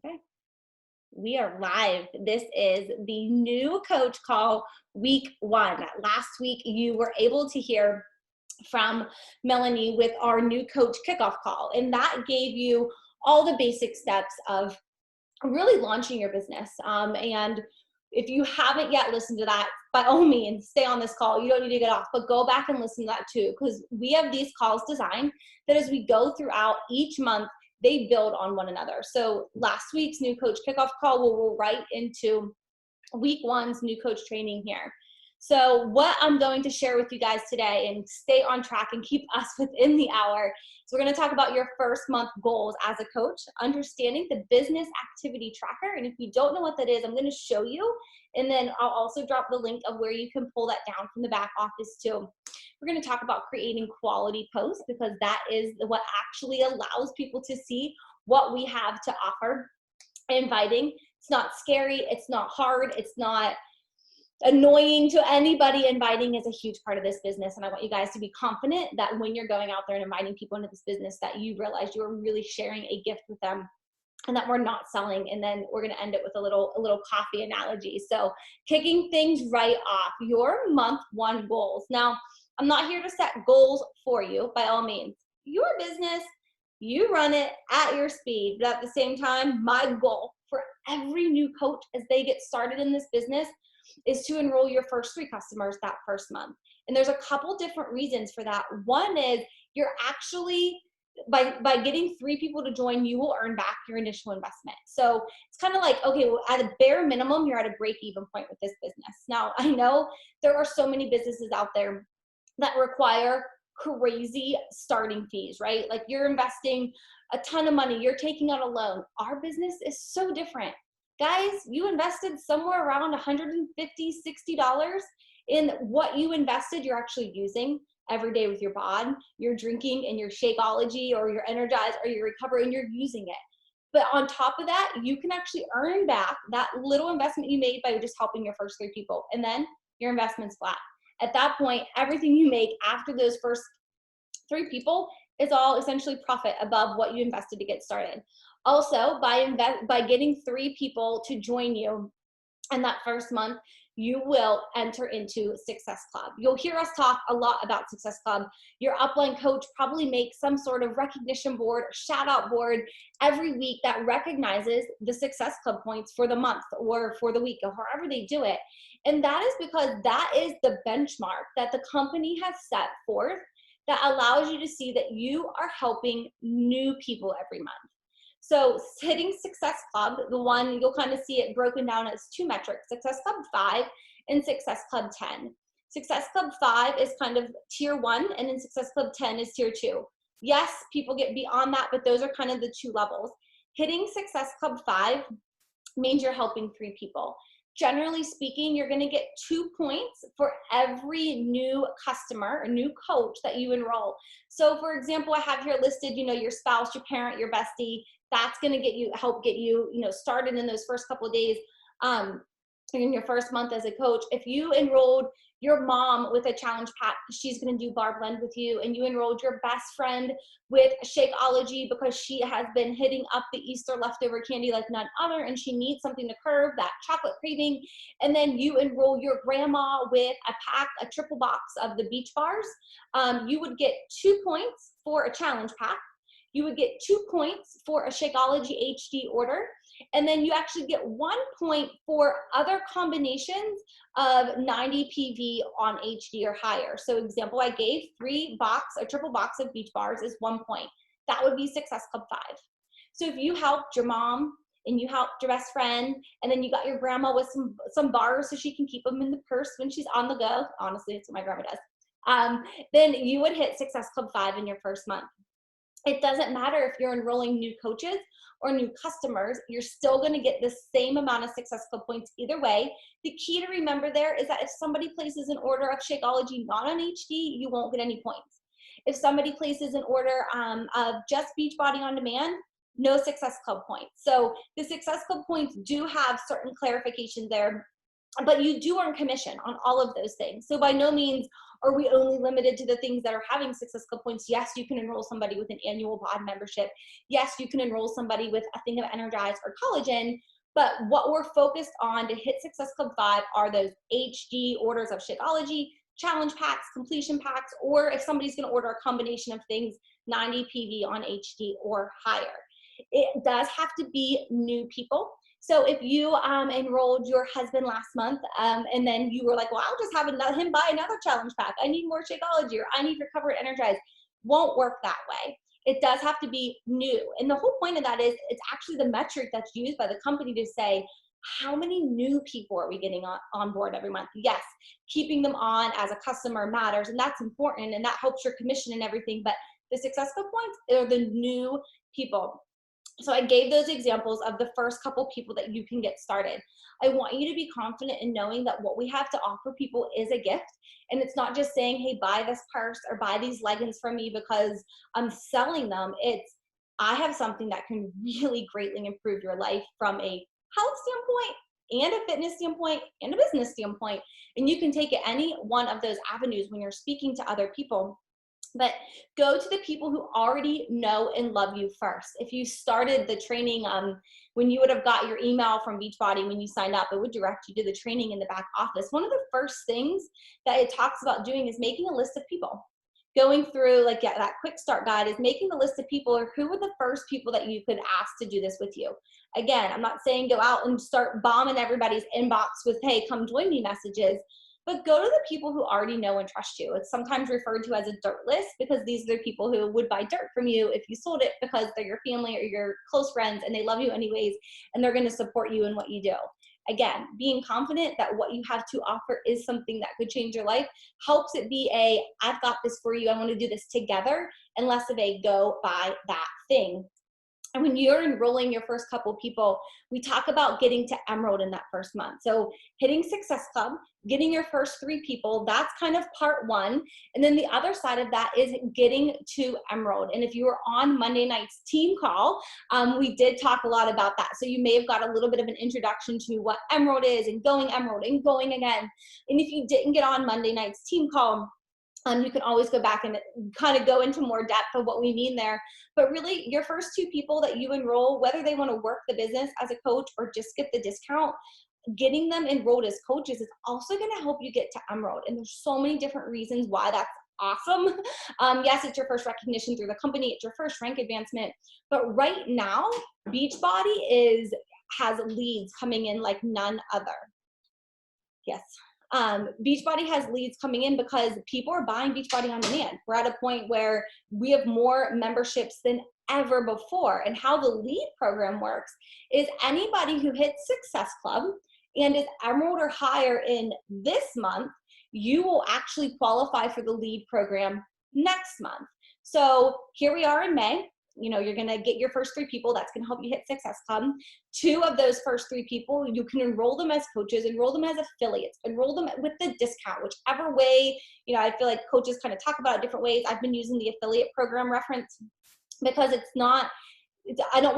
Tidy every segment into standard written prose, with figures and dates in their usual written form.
Okay, we are live. This is the new coach call week 1. Last week, you were able to hear from Melanie with our new coach kickoff call, and that gave you all the basic steps of really launching your business. And if you haven't yet listened to that, by all means, stay on this call. You don't need to get off, but go back and listen to that too, because we have these calls designed that as we go throughout each month, they build on one another. So last week's new coach kickoff call will roll right into week 1's new coach training here. So what I'm going to share with you guys today, and stay on track and keep us within the hour, so we're going to talk about your first month goals as a coach, understanding the business activity tracker. And if you don't know what that is, I'm going to show you. And then I'll also drop the link of where you can pull that down from the back office too. We're going to talk about creating quality posts, because that is what actually allows people to see what we have to offer. Inviting. It's not scary. It's not hard. It's not annoying to anybody. Inviting is a huge part of this business, and I want you guys to be confident that when you're going out there and inviting people into this business, that you realize you're really sharing a gift with them, and that we're not selling. And then we're going to end it with a little coffee analogy. So kicking things right off, your month 1 goals. Now, I'm not here to set goals for you, by all means. Your business, you run it at your speed, but at the same time, my goal for every new coach as they get started in this business is to enroll your first 3 customers that first month. And there's a couple different reasons for that. One is you're actually, by getting 3 people to join, you will earn back your initial investment. So it's kind of like, okay, well, at a bare minimum, you're at a break-even point with this business. Now, I know there are so many businesses out there that require crazy starting fees, right? Like you're investing a ton of money, you're taking out a loan. Our business is so different. Guys, you invested somewhere around $150, $60 in what you invested, you're actually using every day with your bod, your drinking and your Shakeology or your Energize or your Recover, and you're using it. But on top of that, you can actually earn back that little investment you made by just helping your first 3 people. And then your investment's flat. At that point, everything you make after those first 3 people is all essentially profit above what you invested to get started. Also, by getting 3 people to join you in that first month, you will enter into Success Club. You'll hear us talk a lot about Success Club. Your upline coach probably makes some sort of recognition board or shout out board every week that recognizes the Success Club points for the month or for the week or however they do it. And that is because that is the benchmark that the company has set forth that allows you to see that you are helping new people every month. So hitting Success Club, the one you'll kind of see it broken down as 2 metrics, Success Club 5 and Success Club 10. Success Club 5 is kind of tier 1, and then Success Club 10 is tier 2. Yes, people get beyond that, but those are kind of the 2 levels. Hitting Success Club 5 means you're helping 3 people. Generally speaking, you're going to get 2 points for every new customer or new coach that you enroll. So for example, I have here listed, your spouse, your parent, your bestie. That's going to help get you, started in those first couple of days in your first month as a coach. If you enrolled your mom with a challenge pack because she's going to do bar blend with you, and you enrolled your best friend with Shakeology because she has been hitting up the Easter leftover candy like none other, and she needs something to curb that chocolate craving, and then you enroll your grandma with a triple box of the beach bars, you would get 2 points for a challenge pack. You would get 2 points for a Shakeology HD order, and then you actually get 1 point for other combinations of 90 PV on HD or higher. So example I gave, a triple box of beach bars is 1 point. That would be Success Club 5. So if you helped your mom and you helped your best friend, and then you got your grandma with some bars so she can keep them in the purse when she's on the go, honestly, it's what my grandma does, then you would hit Success Club 5 in your first month. It doesn't matter if you're enrolling new coaches or new customers, you're still going to get the same amount of Success Club points either way. The key to remember there is that if somebody places an order of Shakeology not on HD, you won't get any points. If somebody places an order of just Beachbody on demand, no Success Club points. So the Success Club points do have certain clarifications there but you do earn commission on all of those things. So by no means are we only limited to the things that are having Success Club points. Yes, you can enroll somebody with an annual pod membership. Yes, you can enroll somebody with a thing of Energize or Collagen. But what we're focused on to hit Success Club 5 are those HD orders of Shakeology, challenge packs, completion packs, or if somebody's going to order a combination of things, 90 PV on HD or higher. It does have to be new people. So if you enrolled your husband last month and then you were like, well, I'll just have him buy another challenge pack. I need more Shakeology, or I need Recover and Energize. Won't work that way. It does have to be new. And the whole point of that is it's actually the metric that's used by the company to say, how many new people are we getting on board every month? Yes, keeping them on as a customer matters, and that's important, and that helps your commission and everything. But the Success Club points are the new people. So I gave those examples of the first couple people that you can get started. I want you to be confident in knowing that what we have to offer people is a gift. And it's not just saying, hey, buy this purse or buy these leggings from me because I'm selling them. It's, I have something that can really greatly improve your life from a health standpoint and a fitness standpoint and a business standpoint. And you can take it any one of those avenues when you're speaking to other people. But go to the people who already know and love you first. If you started the training, when you would have got your email from Beachbody when you signed up, it would direct you to the training in the back office. One of the first things that it talks about doing is making a list of people. Going through like that quick start guide is making a list of people, or who were the first people that you could ask to do this with you. Again, I'm not saying go out and start bombing everybody's inbox with, hey, come join me messages. But go to the people who already know and trust you. It's sometimes referred to as a dirt list because these are the people who would buy dirt from you if you sold it because they're your family or your close friends and they love you anyways and they're going to support you in what you do. Again, being confident that what you have to offer is something that could change your life helps it be a, I've got this for you, I want to do this together, and less of a go buy that thing. And when you're enrolling your first couple people, we talk about getting to Emerald in that first month. So hitting Success Club, getting your first 3 people, that's kind of part 1. And then the other side of that is getting to Emerald. And if you were on Monday night's team call, we did talk a lot about that. So you may have got a little bit of an introduction to what Emerald is and going again. And if you didn't get on Monday night's team call, you can always go back and kind of go into more depth of what we mean there. But really, your first 2 people that you enroll, whether they want to work the business as a coach or just get the discount, getting them enrolled as coaches is also going to help you get to Emerald. And there's so many different reasons why that's awesome. Yes, it's your first recognition through the company. It's your first rank advancement. But right now, Beachbody has leads coming in like none other. Yes. Beachbody has leads coming in because people are buying Beachbody on demand. We're at a point where we have more memberships than ever before. And how the lead program works is anybody who hits Success Club and is Emerald or higher in this month, you will actually qualify for the lead program next month. So here we are in May. You know, you're going to get your first 3 people. That's going to help you hit Success Club. 2 of those first 3 people, you can enroll them as coaches, enroll them as affiliates, enroll them with the discount, whichever way. You know, I feel like coaches kind of talk about it different ways. I've been using the affiliate program reference because it's not, I don't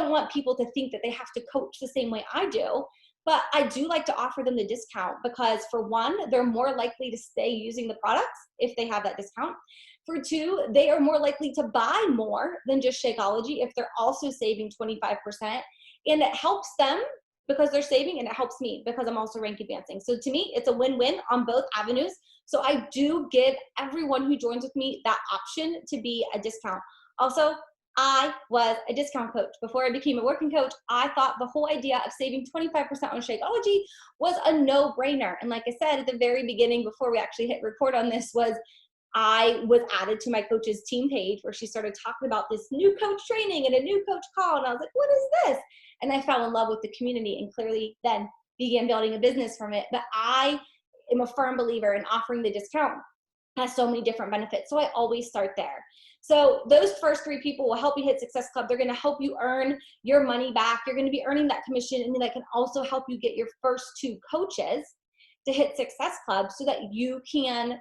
want people to think that they have to coach the same way I do. But I do like to offer them the discount because, for one, they're more likely to stay using the products if they have that discount. For 2, they are more likely to buy more than just Shakeology if they're also saving 25%. And it helps them because they're saving, and it helps me because I'm also rank advancing. So to me, it's a win-win on both avenues. So I do give everyone who joins with me that option to be a discount. Also, I was a discount coach. Before I became a working coach, I thought the whole idea of saving 25% on Shakeology was a no-brainer. And like I said at the very beginning, before we actually hit record on this, I was added to my coach's team page where she started talking about this new coach training and a new coach call. And I was like, what is this? And I fell in love with the community and clearly then began building a business from it. But I am a firm believer in offering the discount. It has so many different benefits. So I always start there. So those first 3 people will help you hit Success Club. They're going to help you earn your money back. You're going to be earning that commission, and that can also help you get your first 2 coaches to hit Success Club so that you can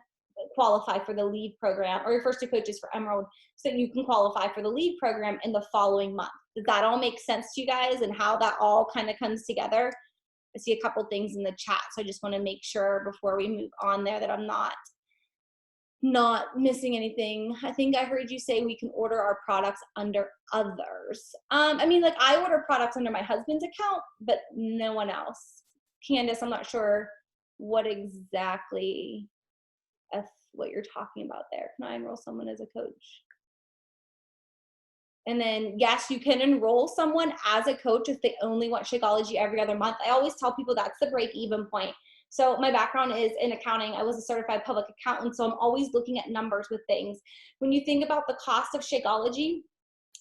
qualify for the lead program, or your first 2 coaches for Emerald so that you can qualify for the lead program in the following month. Does that all make sense to you guys and how that all kind of comes together? I see a couple things in the chat, so I just want to make sure before we move on there that I'm not missing anything. I think I heard you say we can order our products under others. I mean, like I order products under my husband's account, but no one else. Candace, I'm not sure what exactly what you're talking about there. Can I enroll someone as a coach? And then, yes, you can enroll someone as a coach if they only want Shakeology every other month. I always tell people that's the break-even point. So my background is in accounting. I was a certified public accountant, so I'm always looking at numbers with things. When you think about the cost of Shakeology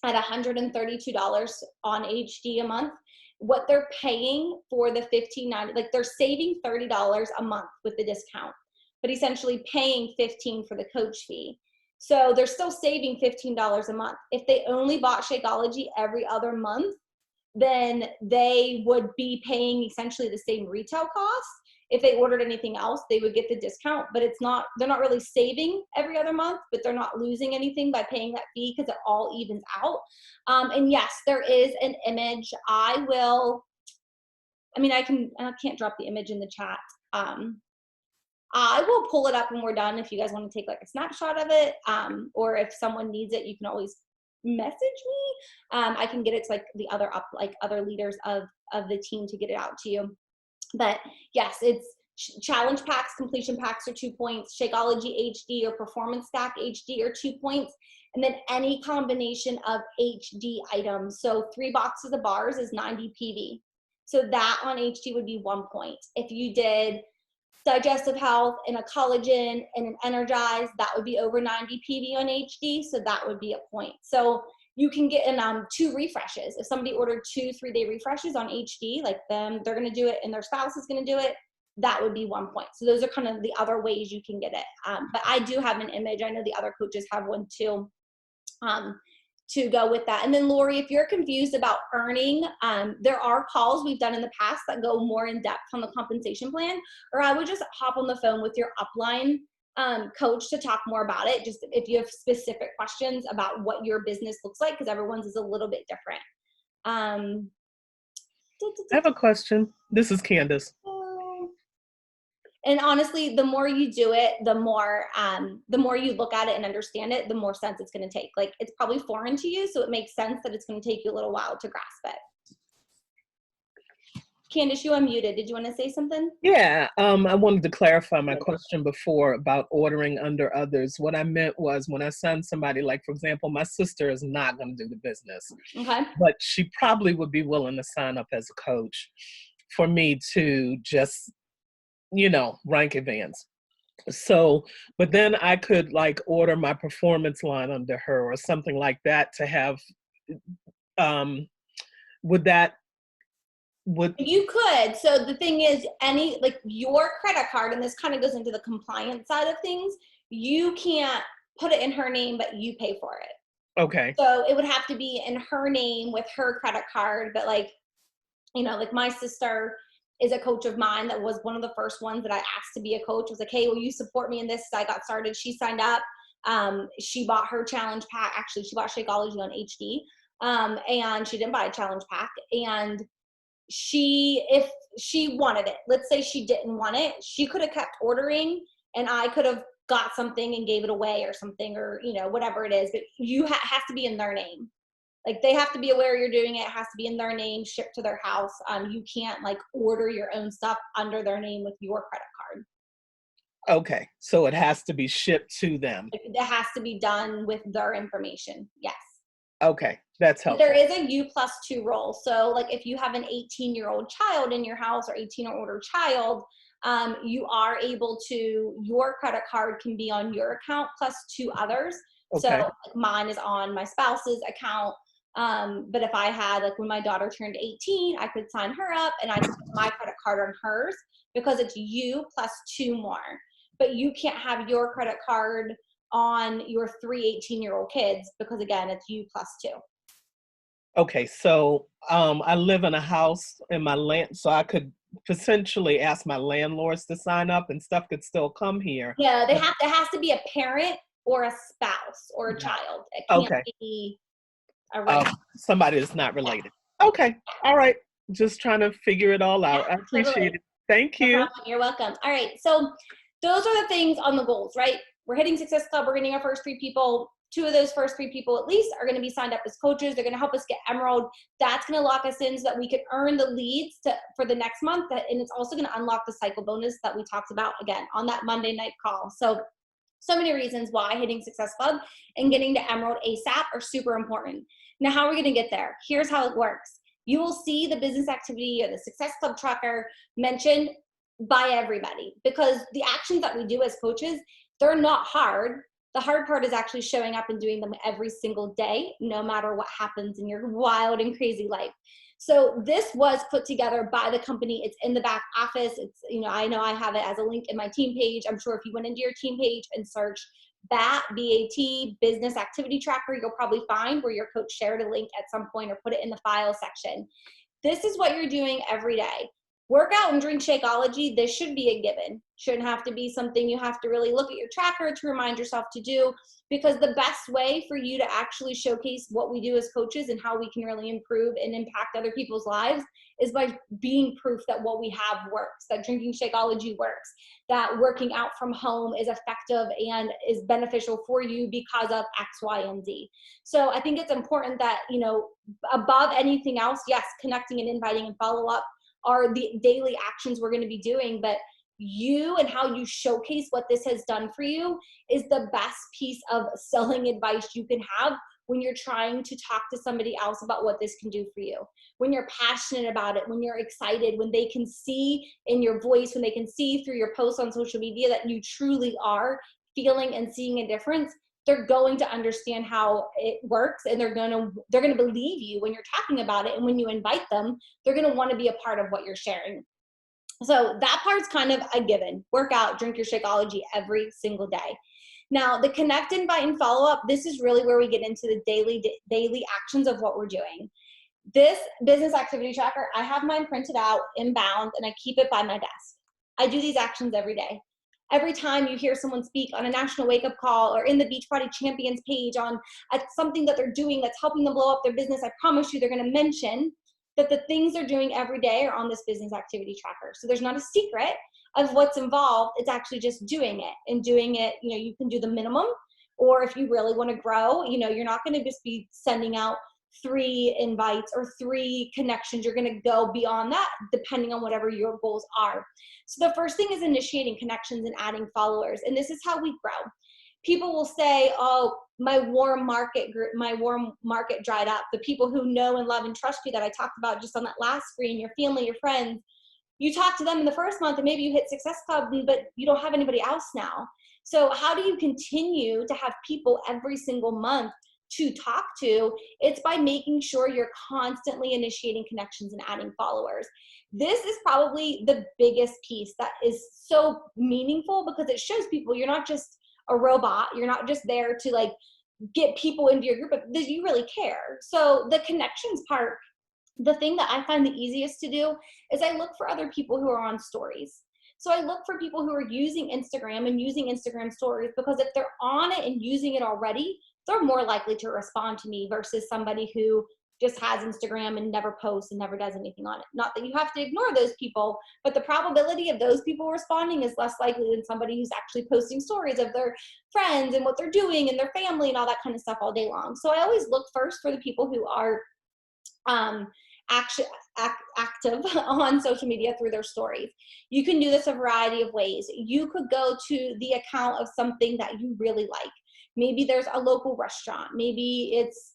at $132 on HD a month, what they're paying for the $15.90, like they're saving $30 a month with the discount, but essentially paying $15 for the coach fee. So they're still saving $15 a month. If they only bought Shakeology every other month, then they would be paying essentially the same retail cost. If they ordered anything else, they would get the discount, but they're not really saving every other month, but they're not losing anything by paying that fee because it all evens out. And yes, there is an image. I can't drop the image in the chat. I will pull it up when we're done if you guys want to take like a snapshot of it, or if someone needs it, you can always message me. I can get it to like the other leaders of the team to get it out to you. But yes, it's challenge packs, completion packs are 2 points, Shakeology HD or Performance Stack HD are 2 points, and then any combination of HD items. So 3 boxes of bars is 90 PV. So that on HD would be 1 point. If you did digestive health and a collagen and an energize, that would be over 90 PV on HD, so that would be a point. So you can get in 2 refreshes. If somebody ordered 2 3-day refreshes on HD, like them, they're gonna do it and their spouse is gonna do it, that would be 1 point. So those are kind of the other ways you can get it. But I do have an image. I know the other coaches have one too, to go with that. And then Lori, if you're confused about earning, there are calls we've done in the past that go more in depth on the compensation plan, or I would just hop on the phone with your upline coach to talk more about it, just if you have specific questions about what your business looks like, because everyone's is a little bit different. I have a question. This is Candace. And honestly, the more you do it, the more you look at it and understand it, the more sense it's going to take. Like it's probably foreign to you, so it makes sense that it's going to take you a little while to grasp it. Candace, you unmuted. Did you want to say something? Yeah, I wanted to clarify my question before about ordering under others. What I meant was when I send somebody, like for example, my sister is not going to do the business, okay, but she probably would be willing to sign up as a coach for me to just, rank advance. So, but then I could like order my performance line under her or something like that to have, you could. So the thing is, your credit card, and this kind of goes into the compliance side of things, you can't put it in her name, but you pay for it. Okay. So it would have to be in her name with her credit card. But like my sister is a coach of mine that was one of the first ones that I asked to be a coach. I was like, hey, will you support me in this? I got started. She signed up. She bought her challenge pack. Actually, she bought Shakeology on HD. And she didn't buy a challenge pack. And if she wanted it, let's say she didn't want it, she could have kept ordering and I could have got something and gave it away or something, or whatever it is, but has to be in their name. Like they have to be aware you're doing it. It has to be in their name, shipped to their house. You can't like order your own stuff under their name with your credit card. Okay, so it has to be shipped to them. It has to be done with their information. Yes. Okay, that's helpful. There is a U+2 rule. So like if you have an 18-year-old child in your house or 18 or older child, you are able to, your credit card can be on your account plus 2 others. Okay. So like mine is on my spouse's account. But if I had, like when my daughter turned 18, I could sign her up and I could put my credit card on hers because it's you plus 2 more. But you can't have your credit card on your 3 18-year-old kids because again, it's you plus 2. Okay, so I live in a house in my land, so I could potentially ask my landlords to sign up and stuff could still come here. Yeah, it has to be a parent or a spouse or a child. It can't be a somebody that's not related. Okay, all right. just trying to figure it all Yeah, out. I totally. appreciate it. Thank No you. problem. You're welcome. All right. So those are the things on the goals, right? We're hitting Success Club. We're getting our first 3 people. 2 of those first 3 people at least are going to be signed up as coaches. They're going to help us get Emerald. That's going to lock us in so that we can earn the leads for the next month. And it's also going to unlock the cycle bonus that we talked about again on that Monday night call. So many reasons why hitting Success Club and getting to Emerald ASAP are super important. Now, how are we going to get there? Here's how it works. You will see the business activity or the Success Club tracker mentioned by everybody, because the actions that we do as coaches, they're not hard. The hard part is actually showing up and doing them every single day, no matter what happens in your wild and crazy life. So this was put together by the company. It's in the back office. It's, I know I have it as a link in my team page. I'm sure if you went into your team page and search BAT, B-A-T, business activity tracker, you'll probably find where your coach shared a link at some point or put it in the file section. This is what you're doing every day. Workout and drink Shakeology, this should be a given. Shouldn't have to be something you have to really look at your tracker to remind yourself to do, because the best way for you to actually showcase what we do as coaches and how we can really improve and impact other people's lives is by being proof that what we have works, that drinking Shakeology works, that working out from home is effective and is beneficial for you because of X, Y, and Z. So I think it's important that, above anything else, yes, connecting and inviting and follow up are the daily actions we're going to be doing, but you and how you showcase what this has done for you is the best piece of selling advice you can have when you're trying to talk to somebody else about what this can do for you. When you're passionate about it, when you're excited, when they can see in your voice, when they can see through your posts on social media that you truly are feeling and seeing a difference, they're going to understand how it works, and they're going to believe you when you're talking about it. And when you invite them, they're going to want to be a part of what you're sharing. So that part's kind of a given. Work out, drink your Shakeology every single day. Now, the connect, invite, and follow up, this is really where we get into the daily actions of what we're doing. This business activity tracker, I have mine printed out inbound and I keep it by my desk. I do these actions every day. Every time you hear someone speak on a national wake-up call or in the Beachbody Champions page on something that they're doing that's helping them blow up their business, I promise you they're going to mention that the things they're doing every day are on this business activity tracker. So there's not a secret of what's involved. It's actually just doing it, and doing it, you can do the minimum, or if you really want to grow, you're not going to just be sending out 3 invites or 3 connections. You're going to go beyond that depending on whatever your goals are. So the first thing is initiating connections and adding followers. And this is how we grow. People will say, oh, my warm market dried up. The people who know and love and trust you that I talked about just on that last screen, your family, your friends, you talk to them in the first month and maybe you hit Success Club, but you don't have anybody else now. So how do you continue to have people every single month to talk to? It's by making sure you're constantly initiating connections and adding followers. This is probably the biggest piece that is so meaningful, because it shows people you're not just a robot. You're not just there to get people into your group, but you really care. So the connections part, the thing that I find the easiest to do is I look for other people who are on stories. So I look for people who are using Instagram and using Instagram stories, because if they're on it and using it already, they're more likely to respond to me versus somebody who just has Instagram and never posts and never does anything on it. Not that you have to ignore those people, but the probability of those people responding is less likely than somebody who's actually posting stories of their friends and what they're doing and their family and all that kind of stuff all day long. So I always look first for the people who are active on social media through their stories. You can do this a variety of ways. You could go to the account of something that you really like. Maybe there's a local restaurant. Maybe it's,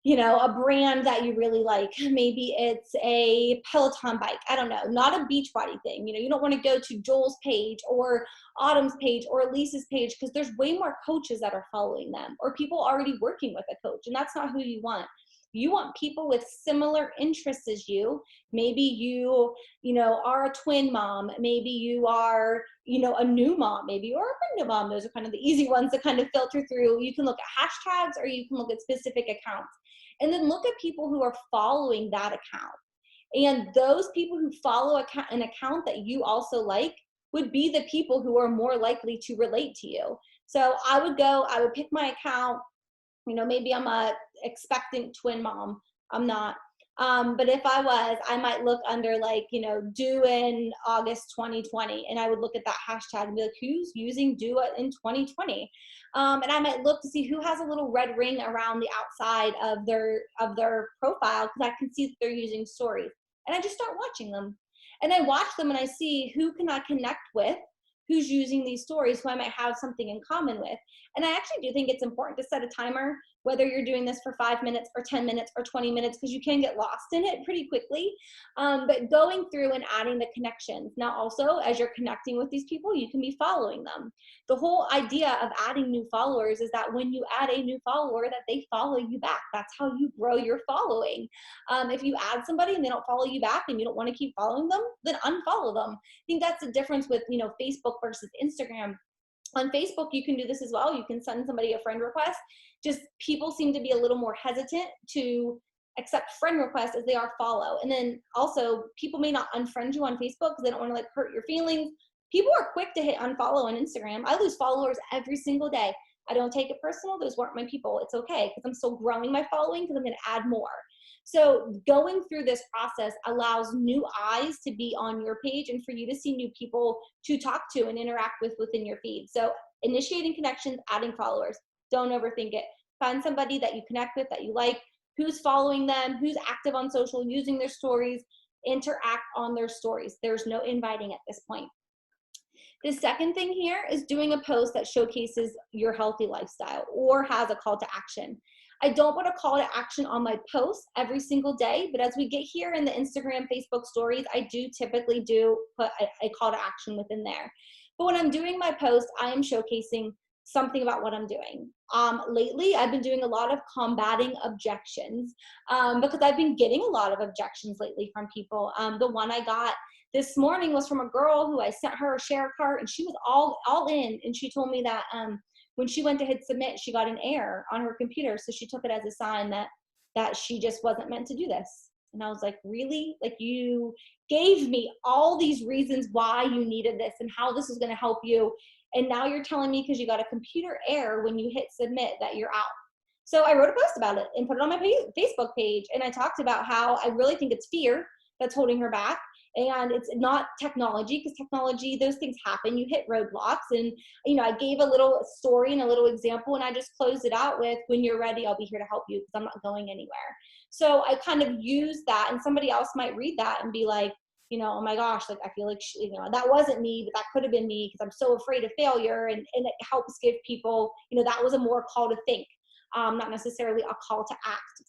a brand that you really like. Maybe it's a Peloton bike. I don't know, not a Beachbody thing. You don't want to go to Joel's page or Autumn's page or Lisa's page, because there's way more coaches that are following them, or people already working with a coach, and that's not who you want. You want people with similar interests as you. Maybe you are a twin mom. Maybe you are, a new mom. Maybe you're a pregnant mom. Those are kind of the easy ones to kind of filter through. You can look at hashtags, or you can look at specific accounts. And then look at people who are following that account. And those people who follow an account that you also like would be the people who are more likely to relate to you. So I would pick my account. Maybe I'm a expectant twin mom. I'm not. But if I was, I might look under like, you know, due in August 2020. And I would look at that hashtag and be like, who's using due in 2020? And I might look to see who has a little red ring around the outside of their profile, because I can see that they're using stories. And I just start watching them. And I watch them and I see who can I connect with, who's using these stories, who I might have something in common with. And I actually do think it's important to set a timer, whether you're doing this for 5 minutes or 10 minutes or 20 minutes, because you can get lost in it pretty quickly. But going through and adding the connections. Now also, as you're connecting with these people, you can be following them. The whole idea of adding new followers is that when you add a new follower, that they follow you back. That's how you grow your following. If you add somebody and they don't follow you back and you don't want to keep following them, then unfollow them. I think that's the difference with, you know, Facebook versus Instagram. On Facebook, you can do this as well. You can send somebody a friend request. Just people seem to be a little more hesitant to accept friend requests as they are follow. And then also, people may not unfriend you on Facebook because they don't want to like hurt your feelings. People are quick to hit unfollow on Instagram. I lose followers every single day. I don't take it personal. Those weren't my people. It's okay, because I'm still growing my following, because I'm going to add more. So going through this process allows new eyes to be on your page and for you to see new people to talk to and interact with within your feed. So initiating connections, adding followers. Don't overthink it. Find somebody that you connect with, that you like, who's following them, who's active on social, using their stories, interact on their stories. There's no inviting at this point. The second thing here is doing a post that showcases your healthy lifestyle or has a call to action. I don't put a call to action on my posts every single day, but as we get here in the Instagram, Facebook stories, I do typically put a call to action within there. But when I'm doing my post, I am showcasing something about what I'm doing. Lately, I've been doing a lot of combating objections because I've been getting a lot of objections lately from people. The one I got this morning was from a girl who I sent her a share cart, and she was all in, and she told me that when she went to hit submit, she got an error on her computer, so she took it as a sign that she just wasn't meant to do this. And I was like, really? Like, you gave me all these reasons why you needed this and how this is going to help you, and now you're telling me because you got a computer error when you hit submit that you're out. So I wrote a post about it and put it on my Facebook page, and I talked about how I really think it's fear that's holding her back. And it's not technology, because technology, those things happen. You hit roadblocks. And, you know, I gave a little story and a little example, and I just closed it out with, when you're ready, I'll be here to help you, because I'm not going anywhere. So I kind of use that, and somebody else might read that and be like, you know, oh my gosh, like, I feel like, you know, that wasn't me, but that could have been me, because I'm so afraid of failure. And it helps give people, you know, that was a more call to think, not necessarily a call to act.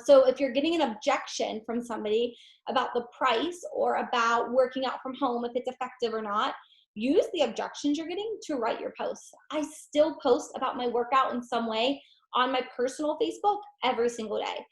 So if you're getting an objection from somebody about the price or about working out from home, if it's effective or not, use the objections you're getting to write your posts. I still post about my workout in some way on my personal Facebook every single day.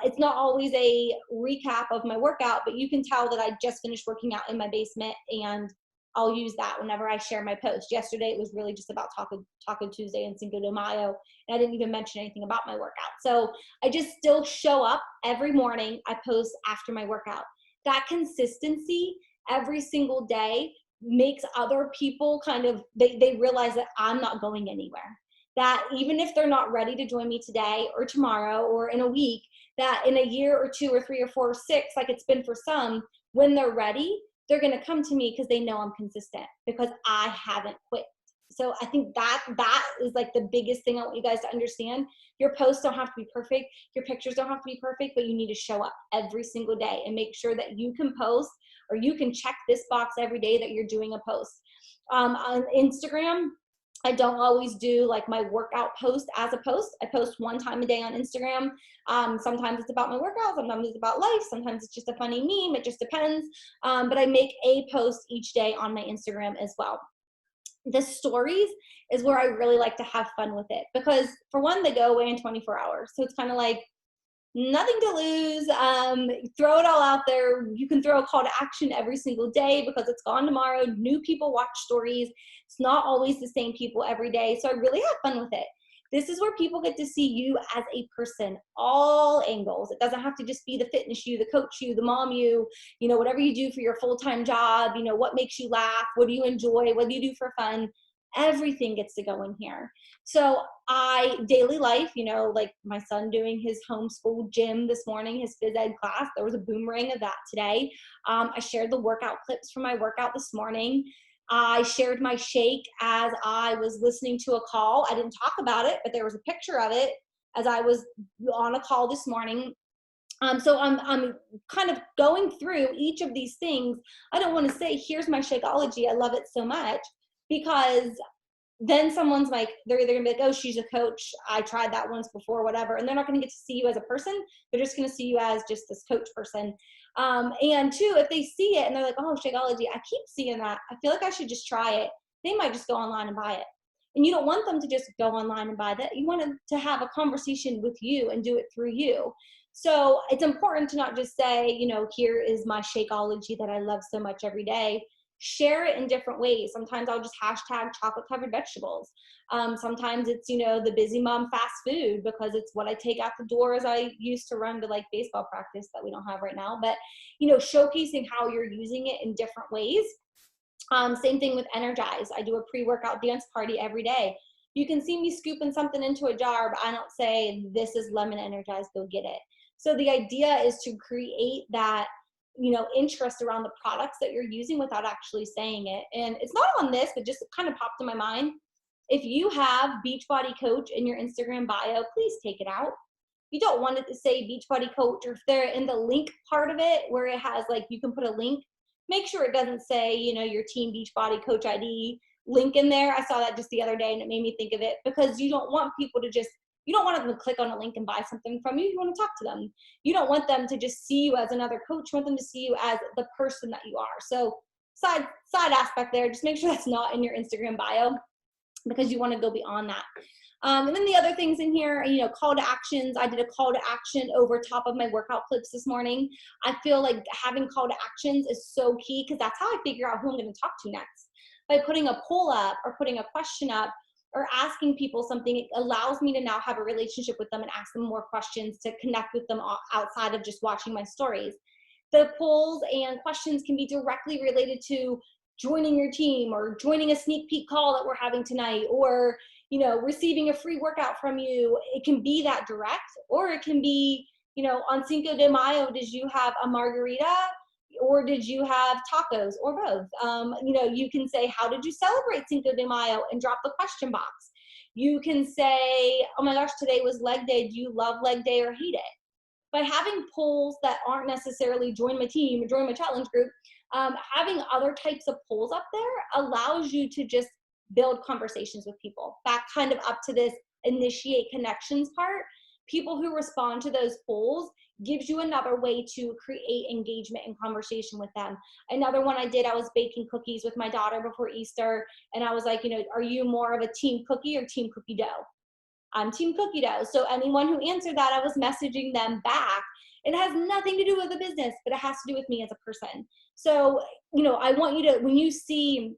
It's not always a recap of my workout, but you can tell that I just finished working out in my basement, and I'll use that whenever I share my post. Yesterday, it was really just about Taco Tuesday and Cinco de Mayo, and I didn't even mention anything about my workout. So I just still show up every morning. I post after my workout. That consistency every single day makes other people kind of, they realize that I'm not going anywhere. That even if they're not ready to join me today or tomorrow or in a week, that in a year or 2 or 3 or 4 or 6, like it's been for some, when they're ready, they're going to come to me because they know I'm consistent, because I haven't quit. So I think that is like the biggest thing I want you guys to understand. Your posts don't have to be perfect. Your pictures don't have to be perfect, but you need to show up every single day and make sure that you can post, or you can check this box every day that you're doing a post. On Instagram, I don't always do like my workout post as a post. I post one time a day on Instagram. Sometimes it's about my workout, sometimes it's about life, sometimes it's just a funny meme, it just depends. But I make a post each day on my Instagram as well. The stories is where I really like to have fun with it, because for one, they go away in 24 hours. So it's kind of like, nothing to lose. Throw it all out there. You can throw a call to action every single day because it's gone tomorrow. New people watch stories. It's not always the same people every day. So I really have fun with it. This is where people get to see you as a person, all angles. It doesn't have to just be the fitness you, the coach you, the mom you, you know, whatever you do for your full-time job, you know, what makes you laugh, what do you enjoy, what do you do for fun. Everything gets to go in here. So daily life, like my son doing his homeschool gym this morning, his phys ed class, there was a boomerang of that today. I shared the workout clips from my workout this morning. I shared my shake as I was listening to a call. I didn't talk about it, but there was a picture of it as I was on a call this morning. So I'm kind of going through each of these things. I don't want to say, here's my Shakeology, I love it so much, because then someone's like, they're either gonna be like, oh, she's a coach, I tried that once before, whatever. And they're not gonna get to see you as a person. They're just gonna see you as just this coach person. And two, if they see it and they're like, oh, Shakeology, I keep seeing that, I feel like I should just try it. They might just go online and buy it. And you don't want them to just go online and buy that. You want them to have a conversation with you and do it through you. So it's important to not just say, here is my Shakeology that I love so much every day. Share it in different ways. Sometimes I'll just hashtag chocolate covered vegetables. Sometimes it's, the busy mom fast food, because it's what I take out the door as I used to run to like baseball practice that we don't have right now. But, showcasing how you're using it in different ways. Same thing with Energize. I do a pre-workout dance party every day. You can see me scooping something into a jar, but I don't say, this is lemon Energize, go get it. So the idea is to create that, interest around the products that you're using without actually saying it. And it's not on this, but just kind of popped in my mind. If you have Beachbody Coach in your Instagram bio, please take it out. You don't want it to say Beachbody Coach, or if they're in the link part of it where it has like, you can put a link, make sure it doesn't say, your Team Beachbody Coach ID link in there. I saw that just the other day and it made me think of it, because you don't want people to you don't want them to click on a link and buy something from you. You want to talk to them. You don't want them to just see you as another coach. You want them to see you as the person that you are. So side aspect there, just make sure that's not in your Instagram bio, because you want to go beyond that. And then the other things in here, call to actions. I did a call to action over top of my workout clips this morning. I feel like having call to actions is so key, because that's how I figure out who I'm going to talk to next. By putting a poll up or putting a question up or asking people something, it allows me to now have a relationship with them and ask them more questions to connect with them outside of just watching my stories. The polls and questions can be directly related to joining your team, or joining a sneak peek call that we're having tonight, or receiving a free workout from you. It can be that direct, or it can be, on Cinco de Mayo, did you have a margarita, or did you have tacos, or both? You can say, how did you celebrate Cinco de Mayo, and drop the question box. You can say, oh my gosh, today was leg day. Do you love leg day or hate it? By having polls that aren't necessarily join my team or join my challenge group, having other types of polls up there allows you to just build conversations with people. Back kind of up to this initiate connections part. People who respond to those polls gives you another way to create engagement and conversation with them. Another one I did, I was baking cookies with my daughter before Easter, and I was like, are you more of a team cookie or team cookie dough? I'm team cookie dough. So anyone who answered that, I was messaging them back. It has nothing to do with the business, but it has to do with me as a person. So, I want you to, when you see,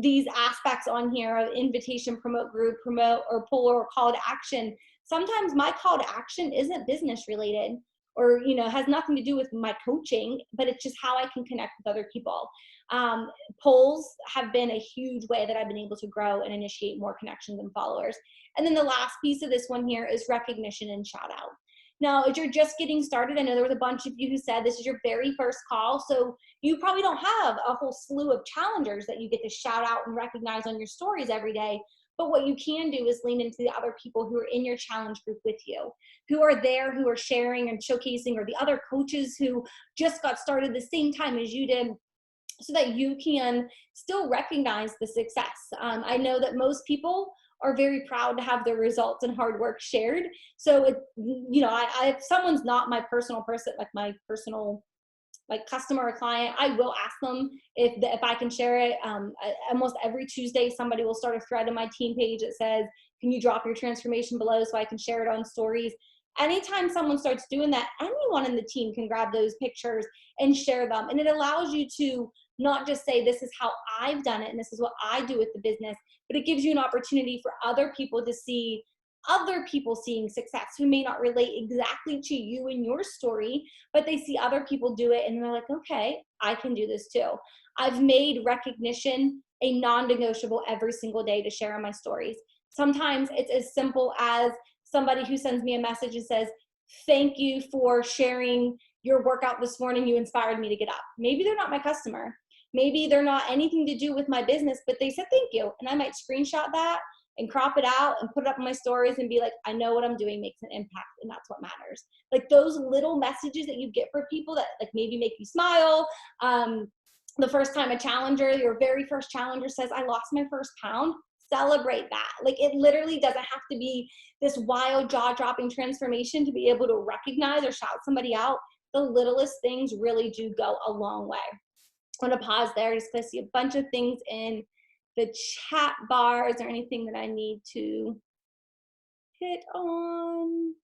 these aspects on here of invitation, promote group, promote, or pull, or call to action, sometimes my call to action isn't business related, or, has nothing to do with my coaching, but it's just how I can connect with other people. Polls have been a huge way that I've been able to grow and initiate more connections and followers. And then the last piece of this one here is recognition and shout out. Now, if you're just getting started, I know there was a bunch of you who said this is your very first call, so you probably don't have a whole slew of challengers that you get to shout out and recognize on your stories every day. But what you can do is lean into the other people who are in your challenge group with you, who are there, who are sharing and showcasing, or the other coaches who just got started the same time as you did, so that you can still recognize the success. I know that most people are very proud to have their results and hard work shared. So, if someone's not my personal person, like my personal customer or client, I will ask them if I can share it. Almost every Tuesday, somebody will start a thread on my team page that says, can you drop your transformation below so I can share it on stories? Anytime someone starts doing that, anyone in the team can grab those pictures and share them. And it allows you to not just say, this is how I've done it and this is what I do with the business, but it gives you an opportunity for other people to see other people seeing success who may not relate exactly to you and your story, but they see other people do it and they're like, okay, I can do this too. I've made recognition a non-negotiable every single day to share on my stories. Sometimes it's as simple as somebody who sends me a message and says, thank you for sharing your workout this morning. You inspired me to get up. Maybe they're not my customer. Maybe they're not anything to do with my business, but they said thank you. And I might screenshot that and crop it out and put it up in my stories and be like, I know what I'm doing makes an impact, and that's what matters. Like those little messages that you get for people that like maybe make you smile. The first time a challenger, your very first challenger says, I lost my first pound, celebrate that. Like it literally doesn't have to be this wild jaw-dropping transformation to be able to recognize or shout somebody out. The littlest things really do go a long way. I'm gonna pause there just because I see a bunch of things in the chat bar. Is there anything that I need to hit on?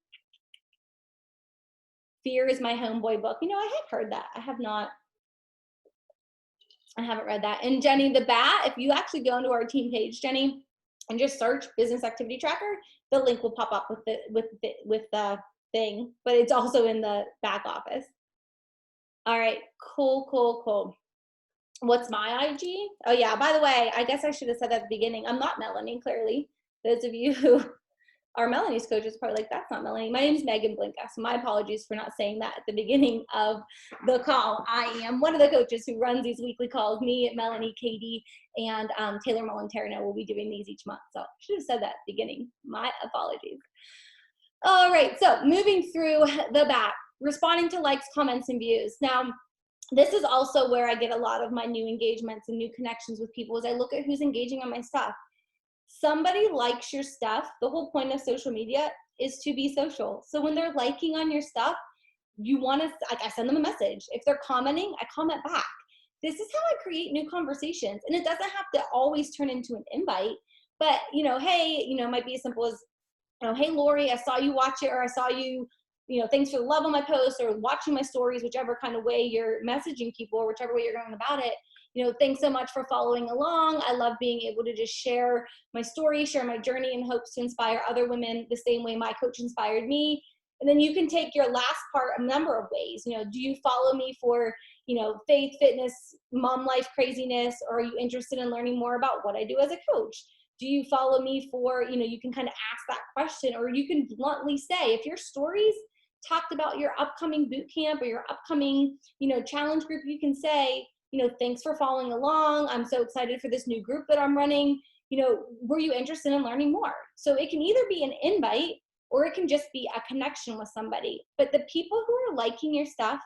Fear is my homeboy book. You know, I have heard that. I haven't read that. And Jenny the Bat, if you actually go into our team page, Jenny, and just search business activity tracker, the link will pop up with the thing, but it's also in the back office. All right, cool. What's my IG? Oh yeah, by the way, I guess I should have said at the beginning, I'm not Melanie, clearly. Those of you who are Melanie's coaches probably like, that's not Melanie. My name is Megan Blinka, so my apologies for not saying that at the beginning of the call. I am one of the coaches who runs these weekly calls. Me, Melanie, Katie, and Taylor Molinterno will be doing these each month. So I should have said that at the beginning. My apologies. All right, so moving through the back, responding to likes, comments, and views. Now, this is also where I get a lot of my new engagements and new connections with people as I look at who's engaging on my stuff. Somebody likes your stuff. The whole point of social media is to be social. So when they're liking on your stuff, you want to, like, I send them a message. If they're commenting, I comment back. This is how I create new conversations. And it doesn't have to always turn into an invite, but you know, hey, you know, it might be as simple as, you know, hey, Lori, I saw you watch it, or I saw you, you know, thanks for the love on my post or watching my stories, whichever kind of way you're messaging people or whichever way you're going about it. You know, thanks so much for following along. I love being able to just share my story, share my journey in hopes to inspire other women the same way my coach inspired me. And then you can take your last part a number of ways. You know, do you follow me for, you know, faith, fitness, mom life craziness, or are you interested in learning more about what I do as a coach? Do you follow me for, you know, you can kind of ask that question, or you can bluntly say, if your stories talked about your upcoming boot camp or your upcoming, you know, challenge group, you can say, you know, thanks for following along. I'm so excited for this new group that I'm running. You know, were you interested in learning more? So it can either be an invite or it can just be a connection with somebody. But the people who are liking your stuff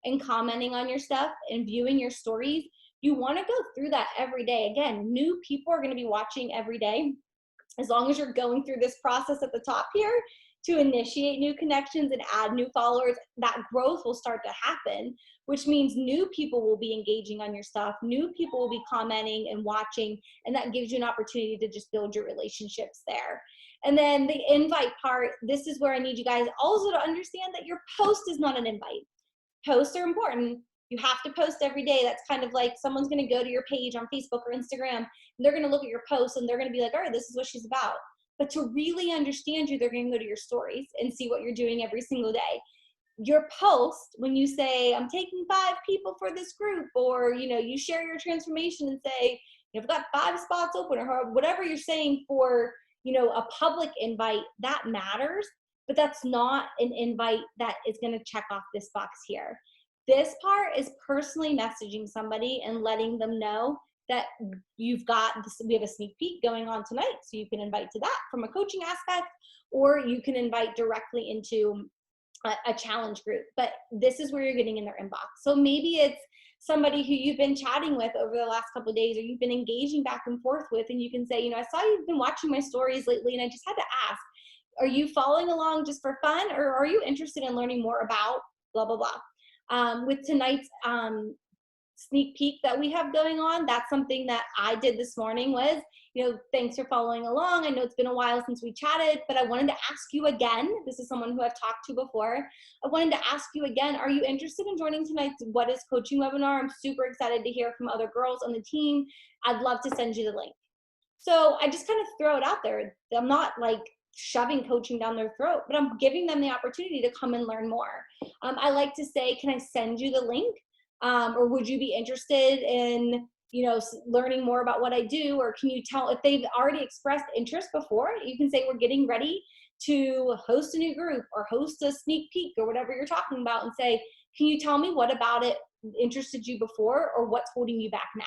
and commenting on your stuff and viewing your stories, you want to go through that every day. Again, new people are going to be watching every day. As long as you're going through this process at the top here to initiate new connections and add new followers, that growth will start to happen, which means new people will be engaging on your stuff. New people will be commenting and watching, and that gives you an opportunity to just build your relationships there. And then the invite part, this is where I need you guys also to understand that your post is not an invite. Posts are important. You have to post every day. That's kind of like someone's going to go to your page on Facebook or Instagram, and they're going to look at your posts and they're going to be like, all right, this is what she's about. But to really understand you, they're going to go to your stories and see what you're doing every single day. Your post, when you say, I'm taking 5 people for this group, or, you know, you share your transformation and say, you've got 5 spots open, or whatever you're saying for, you know, a public invite, that matters, but that's not an invite that is going to check off this box here. This part is personally messaging somebody and letting them know that you've got this, we have a sneak peek going on tonight, so you can invite to that from a coaching aspect, or you can invite directly into a challenge group. But this is where you're getting in their inbox. So maybe it's somebody who you've been chatting with over the last couple of days, or you've been engaging back and forth with, and you can say, you know, I saw you've been watching my stories lately, and I just had to ask, are you following along just for fun, or are you interested in learning more about blah, blah, blah? With tonight's sneak peek that we have going on, that's something that I did this morning was, you know, thanks for following along. I know it's been a while since we chatted, but I wanted to ask you again. This is someone who I've talked to before. I wanted to ask you again, are you interested in joining tonight's What is Coaching webinar? I'm super excited to hear from other girls on the team. I'd love to send you the link. So I just kind of throw it out there. I'm not like shoving coaching down their throat, but I'm giving them the opportunity to come and learn more. I like to say, can I send you the link? Or would you be interested in learning more about what I do? Or can you tell if they've already expressed interest before? You can say, we're getting ready to host a new group or host a sneak peek or whatever you're talking about, and say, can you tell me what about it interested you before, or what's holding you back now?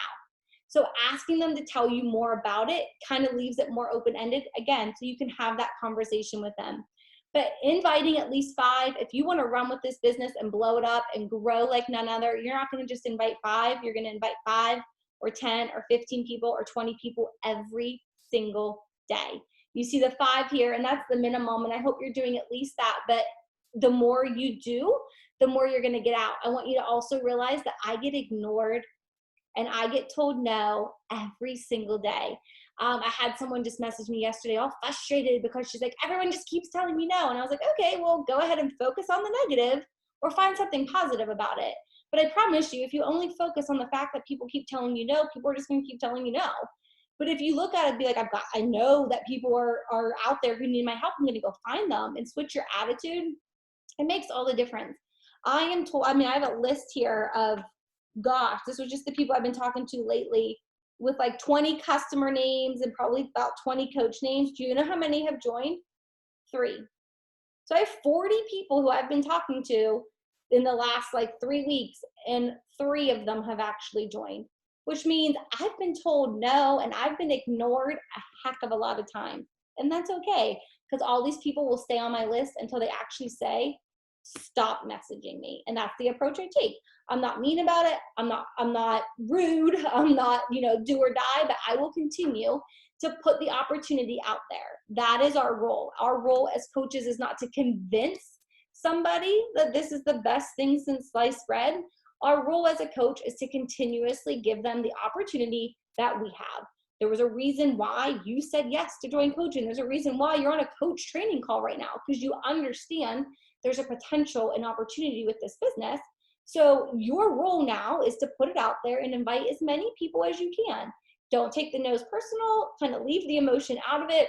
So asking them to tell you more about it kind of leaves it more open-ended, again, so you can have that conversation with them. But inviting at least 5, if you want to run with this business and blow it up and grow like none other, you're not going to just invite 5, you're going to invite 5 or 10 or 15 people or 20 people every single day. You see the 5 here, and that's the minimum, and I hope you're doing at least that. But the more you do, the more you're going to get out. I want you to also realize that I get ignored and I get told no every single day. I had someone just message me yesterday all frustrated because she's like, everyone just keeps telling me no. And I was like, okay, well, go ahead and focus on the negative or find something positive about it. But I promise you, if you only focus on the fact that people keep telling you no, people are just going to keep telling you no. But if you look at it and be like, I know that people are out there who need my help, I'm going to go find them, and switch your attitude, it makes all the difference. I have a list here of, gosh, this was just the people I've been talking to lately, with like 20 customer names and probably about 20 coach names. Do you know how many have joined? 3. So I have 40 people who I've been talking to in the last like 3 weeks, and 3 of them have actually joined, which means I've been told no and I've been ignored a heck of a lot of time. And that's okay, because all these people will stay on my list until they actually say, stop messaging me. And that's the approach I take. I'm not mean about it. I'm not rude. I'm not, do or die, but I will continue to put the opportunity out there. That is our role. Our role as coaches is not to convince somebody that this is the best thing since sliced bread. Our role as a coach is to continuously give them the opportunity that we have. There was a reason why you said yes to join coaching. There's a reason why you're on a coach training call right now, because you understand there's a potential and opportunity with this business. So your role now is to put it out there and invite as many people as you can. Don't take the no's personal, kind of leave the emotion out of it,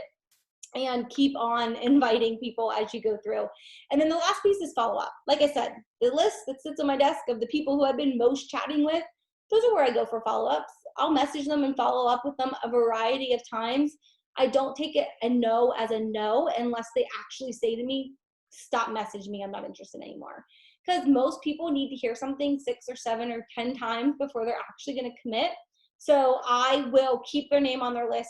and keep on inviting people as you go through. And then the last piece is follow up. Like I said, the list that sits on my desk of the people who I've been most chatting with, those are where I go for follow-ups. I'll message them and follow up with them a variety of times. I don't take it a no as a no unless they actually say to me, stop messaging me, I'm not interested anymore. Because most people need to hear something 6 or 7 or 10 times before they're actually going to commit. So I will keep their name on their list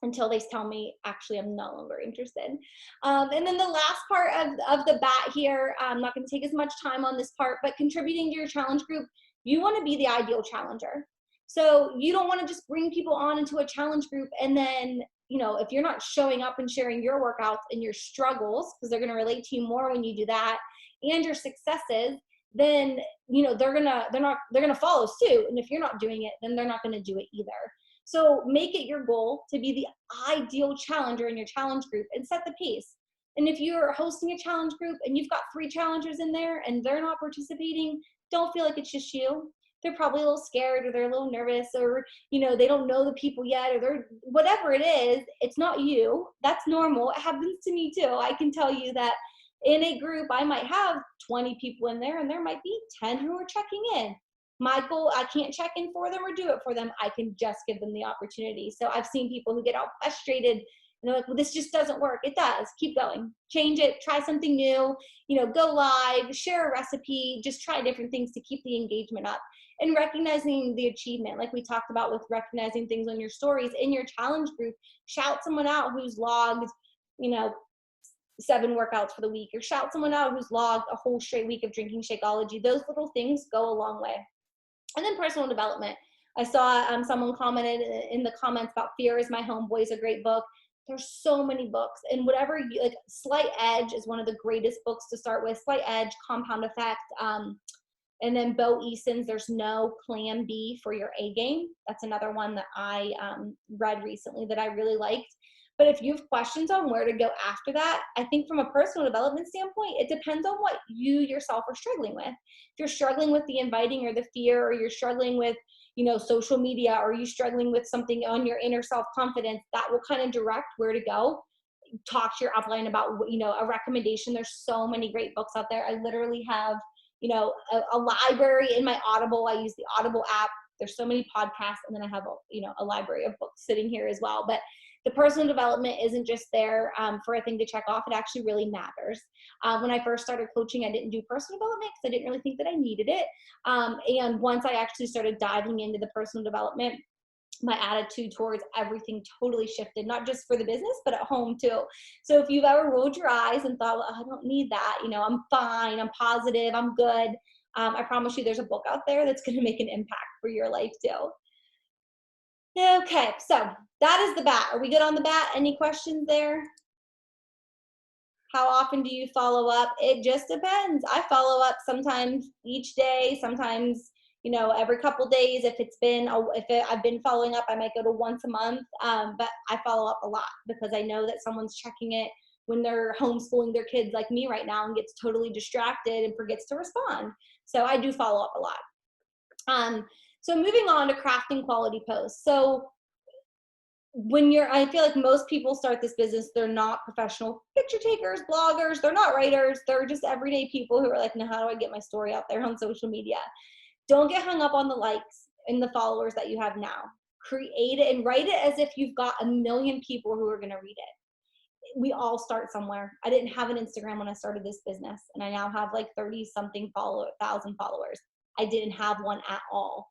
until they tell me, actually, I'm no longer interested. And then the last part of the bat here, I'm not going to take as much time on this part, but contributing to your challenge group, you want to be the ideal challenger. So you don't want to just bring people on into a challenge group and then, if you're not showing up and sharing your workouts and your struggles, because they're going to relate to you more when you do that, and your successes, then, they're going to follow suit. And if you're not doing it, then they're not going to do it either. So make it your goal to be the ideal challenger in your challenge group and set the pace. And if you're hosting a challenge group and you've got 3 challengers in there and they're not participating, don't feel like it's just you. They're probably a little scared, or they're a little nervous, or, they don't know the people yet, or they're whatever it is. It's not you. That's normal. It happens to me too. I can tell you that in a group, I might have 20 people in there and there might be 10 who are checking in. My goal, I can't check in for them or do it for them. I can just give them the opportunity. So I've seen people who get all frustrated and they're like, well, this just doesn't work. It does. Keep going. Change it. Try something new. Go live, share a recipe, just try different things to keep the engagement up. And recognizing the achievement, like we talked about with recognizing things on your stories in your challenge group. Shout someone out who's logged, 7 workouts for the week, or shout someone out who's logged a whole straight week of drinking Shakeology. Those little things go a long way. And then personal development. I saw someone commented in the comments about Fear is My Homeboy is a great book. There's so many books, and whatever you like. Slight Edge is one of the greatest books to start with. Slight Edge, Compound Effect, and then Bo Eason's There's No Plan B for Your A Game. That's another one that I read recently that I really liked. But if you have questions on where to go after that, I think from a personal development standpoint, it depends on what you yourself are struggling with. If you're struggling with the inviting or the fear, or you're struggling with, social media, or you're struggling with something on your inner self-confidence, that will kind of direct where to go. Talk to your upline about, a recommendation. There's so many great books out there. I literally have, a library in my Audible. I use the Audible app there's so many podcasts, and then I have a library of books sitting here as well. But the personal development isn't just there for a thing to check off. It actually really matters. When I first started coaching, I didn't do personal development because I didn't really think that I needed it. And once I actually started diving into the personal development, my attitude towards everything totally shifted, not just for the business, but at home too. So if you've ever rolled your eyes and thought, well, I don't need that, I'm fine, I'm positive, I'm good, I promise you there's a book out there that's going to make an impact for your life too. Okay, so that is the bat. Are we good on the bat? Any questions there? How often do you follow up? It just depends. I follow up sometimes each day, sometimes every couple days. I've been following up, I might go to once a month. But I follow up a lot because I know that someone's checking it when they're homeschooling their kids like me right now and gets totally distracted and forgets to respond. So I do follow up a lot. So moving on to crafting quality posts. So I feel like most people start this business, they're not professional picture takers, bloggers, they're not writers, they're just everyday people who are like, now how do I get my story out there on social media? Don't get hung up on the likes and the followers that you have now. Create it and write it as if you've got 1 million people who are going to read it. We all start somewhere. I didn't have an Instagram when I started this business, and I now have like 30-something thousand followers. I didn't have one at all.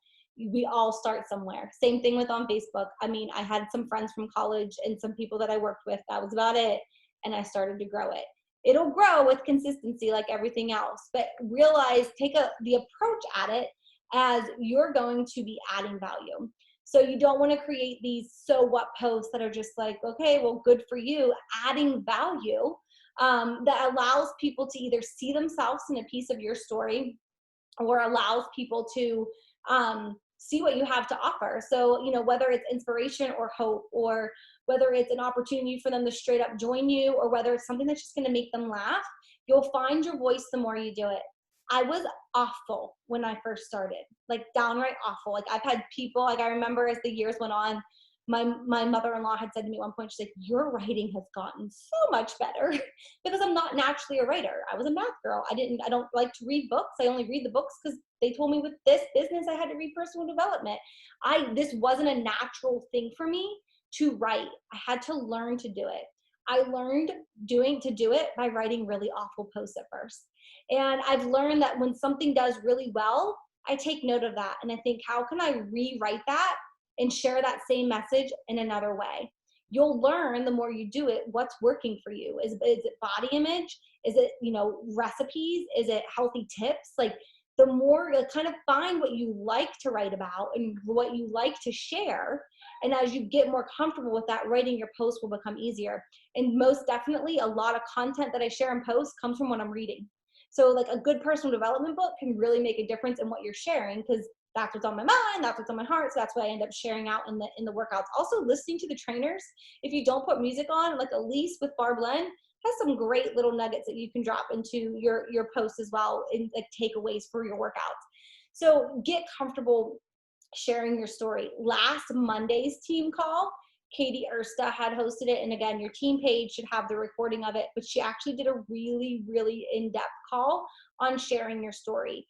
We all start somewhere. Same thing with on Facebook. I mean, I had some friends from college and some people that I worked with. That was about it. And I started to grow it. It'll grow with consistency like everything else, but realize, take the approach at it as you're going to be adding value. So you don't want to create these so what posts that are just like, okay, well, good for you. Adding value that allows people to either see themselves in a piece of your story or allows people to see what you have to offer. So, whether it's inspiration or hope, or whether it's an opportunity for them to straight up join you, or whether it's something that's just going to make them laugh, you'll find your voice the more you do it. I was awful when I first started, like downright awful. Like I've had people, like I remember as the years went on, my mother-in-law had said to me at one point, she's like, your writing has gotten so much better because I'm not naturally a writer. I was a math girl. I don't like to read books. I only read the books because they told me with this business, I had to read personal development. This wasn't a natural thing for me to write. I had to learn to do it. I learned to do it by writing really awful posts at first. And I've learned that when something does really well, I take note of that. And I think, how can I rewrite that and share that same message in another way? You'll learn the more you do it, what's working for you. Is it body image? Is it, recipes? Is it healthy tips? Like the more you'll kind of find what you like to write about and what you like to share. And as you get more comfortable with that, writing your posts will become easier. And most definitely, a lot of content that I share in posts comes from what I'm reading. So like a good personal development book can really make a difference in what you're sharing, because that's what's on my mind, that's what's on my heart. So that's what I end up sharing out in the workouts. Also listening to the trainers. If you don't put music on, like Elise with Barb Len has some great little nuggets that you can drop into your posts as well, in like takeaways for your workouts. So get comfortable sharing your story. Last Monday's team call, Katie Ersta had hosted it. And again, your team page should have the recording of it, but she actually did a really, really in-depth call on sharing your story.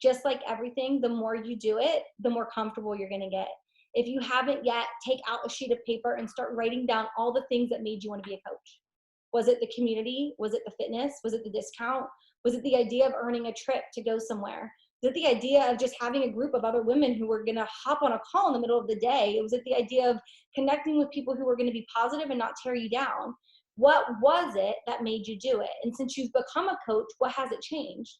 Just like everything, the more you do it, the more comfortable you're going to get. If you haven't yet, take out a sheet of paper and start writing down all the things that made you want to be a coach. Was it the community? Was it the fitness? Was it the discount? Was it the idea of earning a trip to go somewhere? Was it the idea of just having a group of other women who were going to hop on a call in the middle of the day? Was it the idea of connecting with people who were going to be positive and not tear you down? What was it that made you do it? And since you've become a coach, what has it changed?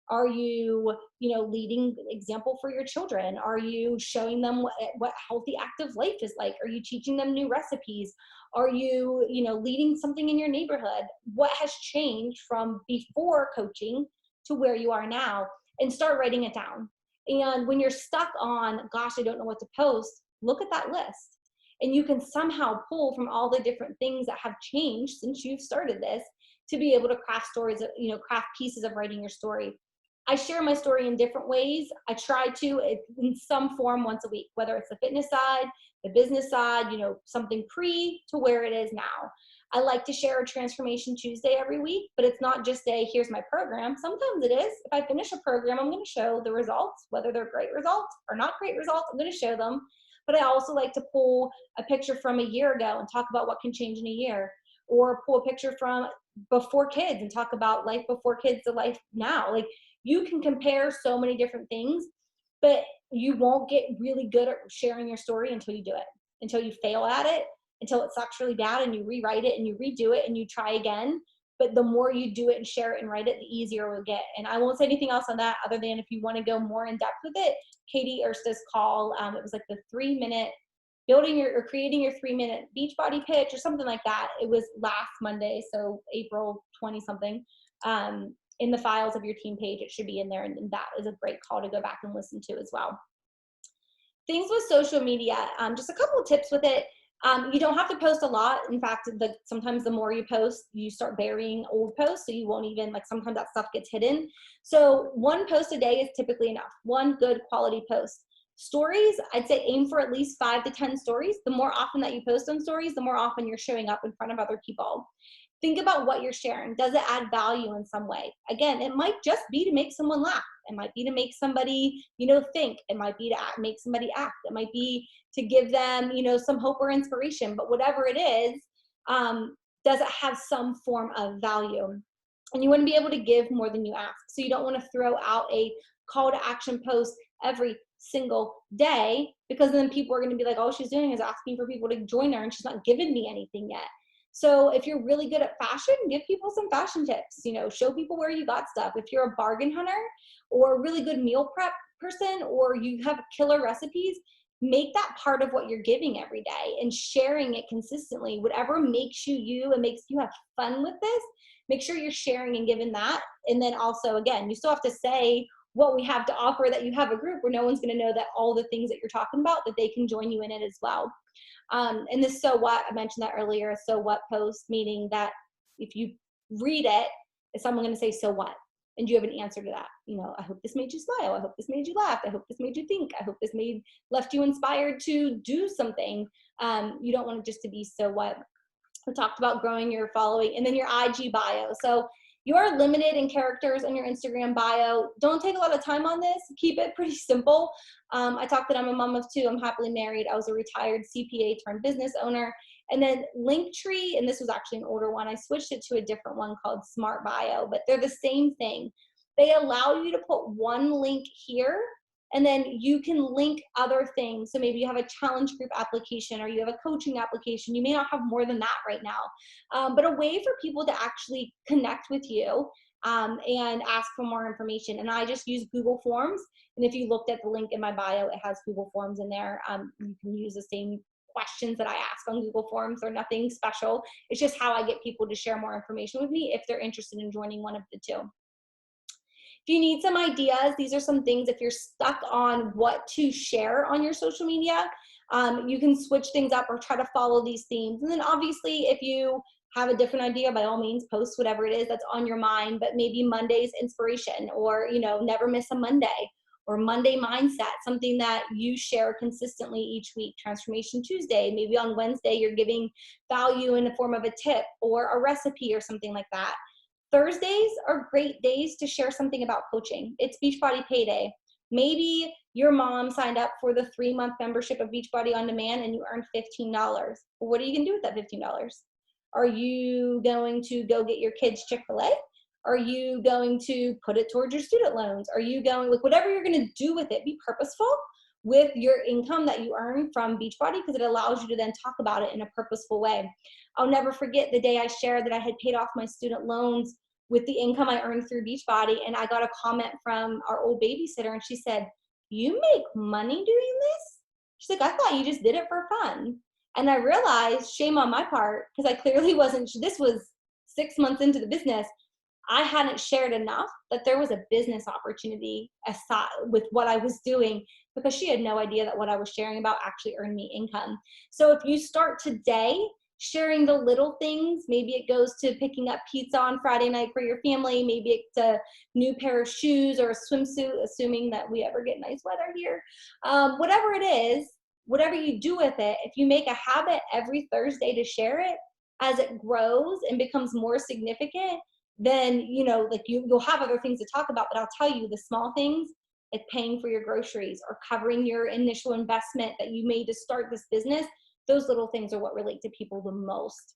Are you, leading example for your children? Are you showing them what healthy, active life is like? Are you teaching them new recipes? Are you, leading something in your neighborhood? What has changed from before coaching to where you are now? And start writing it down. And when you're stuck on, gosh, I don't know what to post, look at that list. And you can somehow pull from all the different things that have changed since you've started this to be able to craft stories, craft pieces of writing your story. I share my story in different ways. I try to, in some form, once a week, whether it's the fitness side, the business side, something pre to where it is now. I like to share a Transformation Tuesday every week, but it's not just a, here's my program. Sometimes it is. If I finish a program, I'm going to show the results, whether they're great results or not great results, I'm going to show them. But I also like to pull a picture from a year ago and talk about what can change in a year, or pull a picture from before kids and talk about life before kids to life now. Like, you can compare so many different things, but you won't get really good at sharing your story until you do it, until you fail at it, until it sucks really bad and you rewrite it and you redo it and you try again. But the more you do it and share it and write it, the easier it will get. And I won't say anything else on that other than if you want to go more in depth with it, Katie Ersta's call, it was like the 3-minute building your or creating your 3-minute Beachbody pitch or something like that. It was last Monday, so April 20 something. In the files of your team page, it should be in there, and that is a great call to go back and listen to as well. Things with social media, just a couple of tips with it. You don't have to post a lot. In fact, sometimes the more you post, you start burying old posts, so you won't even, like, sometimes that stuff gets hidden. So 1 post a day is typically enough, 1 good quality post. Stories, I'd say aim for at least 5 to 10 stories. The more often that you post on stories, the more often you're showing up in front of other people. Think about what you're sharing. Does it add value in some way? Again, it might just be to make someone laugh. It might be to make somebody, think. It might be to make somebody act. It might be to give them, some hope or inspiration. But whatever it is, does it have some form of value? And you want to be able to give more than you ask. So you don't want to throw out a call to action post every single day, because then people are going to be like, all she's doing is asking for people to join her and she's not giving me anything yet. So if you're really good at fashion, give people some fashion tips, show people where you got stuff. If you're a bargain hunter or a really good meal prep person, or you have killer recipes, make that part of what you're giving every day and sharing it consistently. Whatever makes you you and makes you have fun with this, make sure you're sharing and giving that. And then also, again, you still have to say what we have to offer, that you have a group where no one's going to know that all the things that you're talking about, that they can join you in it as well. And this so what, I mentioned that earlier, a so what post, meaning that if you read it, is someone going to say, so what? And you have an answer to that. I hope this made you smile. I hope this made you laugh. I hope this made you think. I hope this left you inspired to do something. You don't want it just to be so what. We talked about growing your following, and then your IG bio. So you're limited in characters on your Instagram bio. Don't take a lot of time on this. Keep it pretty simple. I talked that I'm a mom of 2. I'm happily married. I was a retired CPA turned business owner. And then Linktree, and this was actually an older one. I switched it to a different one called Smart Bio, but they're the same thing. They allow you to put one link here, and then you can link other things. So maybe you have a challenge group application, or you have a coaching application. You may not have more than that right now, but a way for people to actually connect with you and ask for more information. And I just use Google Forms. And if you looked at the link in my bio, it has Google Forms in there. You can use the same questions that I ask on Google Forms. They're nothing special. It's just how I get people to share more information with me if they're interested in joining one of the 2. If you need some ideas, these are some things. If you're stuck on what to share on your social media, you can switch things up or try to follow these themes. And then obviously, if you have a different idea, by all means, post whatever it is that's on your mind, but maybe Monday's inspiration, or, never miss a Monday, or Monday mindset, something that you share consistently each week. Transformation Tuesday, maybe on Wednesday, you're giving value in the form of a tip or a recipe or something like that. Thursdays are great days to share something about coaching. It's Beachbody Payday. Maybe your mom signed up for the 3-month membership of Beachbody On Demand and you earned $15. Well, what are you going to do with that $15? Are you going to go get your kids Chick-fil-A? Are you going to put it towards your student loans? Are you going, like, whatever you're going to do with it, be purposeful with your income that you earn from Beachbody, because it allows you to then talk about it in a purposeful way. I'll never forget the day I shared that I had paid off my student loans with the income I earned through Beachbody, and I got a comment from our old babysitter, and she said, "You make money doing this?" She's like, "I thought you just did it for fun." And I realized, shame on my part, because I clearly wasn't, this was 6 months into the business, I hadn't shared enough that there was a business opportunity aside with what I was doing, because she had no idea that what I was sharing about actually earned me income. So if you start today sharing the little things, maybe it goes to picking up pizza on Friday night for your family, maybe it's a new pair of shoes or a swimsuit, assuming that we ever get nice weather here. Whatever it is, whatever you do with it, if you make a habit every Thursday to share it, as it grows and becomes more significant, then, you know, like you'll have other things to talk about, but I'll tell you the small things, like paying for your groceries or covering your initial investment that you made to start this business, those little things are what relate to people the most.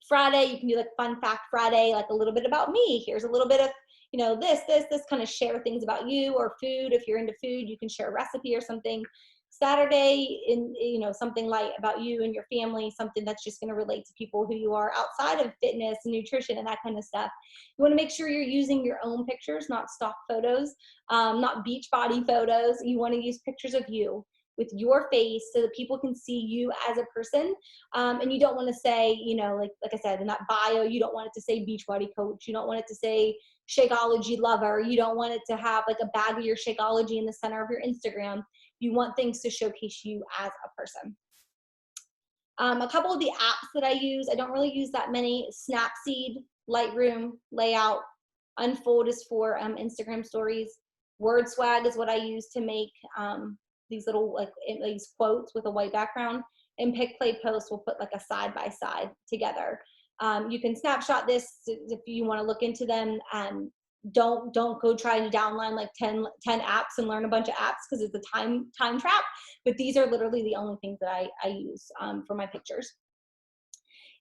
Friday, you can do like Fun Fact Friday, like a little bit about me. Here's a little bit of, you know, this, kind of share things about you, or food. If you're into food, you can share a recipe or something. Saturday, in, you know, something light about you and your family, something that's just going to relate to people who you are outside of fitness and nutrition and that kind of stuff. You want to make sure you're using your own pictures, not stock photos, not beach body photos. You want to use pictures of you with your face so that people can see you as a person. And you don't want to say, you know, like I said, in that bio, you don't want it to say Beachbody coach. You don't want it to say Shakeology lover. You don't want it to have like a bag of your Shakeology in the center of your Instagram. You want things to showcase you as a person. A couple of the apps that I use, I don't really use that many. Snapseed, Lightroom, Layout. Unfold is for Instagram stories. WordSwag is what I use to make these little like these quotes with a white background. And Pick, Play, Post will put like a side by side together. You can snapshot this if you want to look into them. Don't go try to download like 10 apps and learn a bunch of apps, because it's a time trap. But these are literally the only things that I use for my pictures.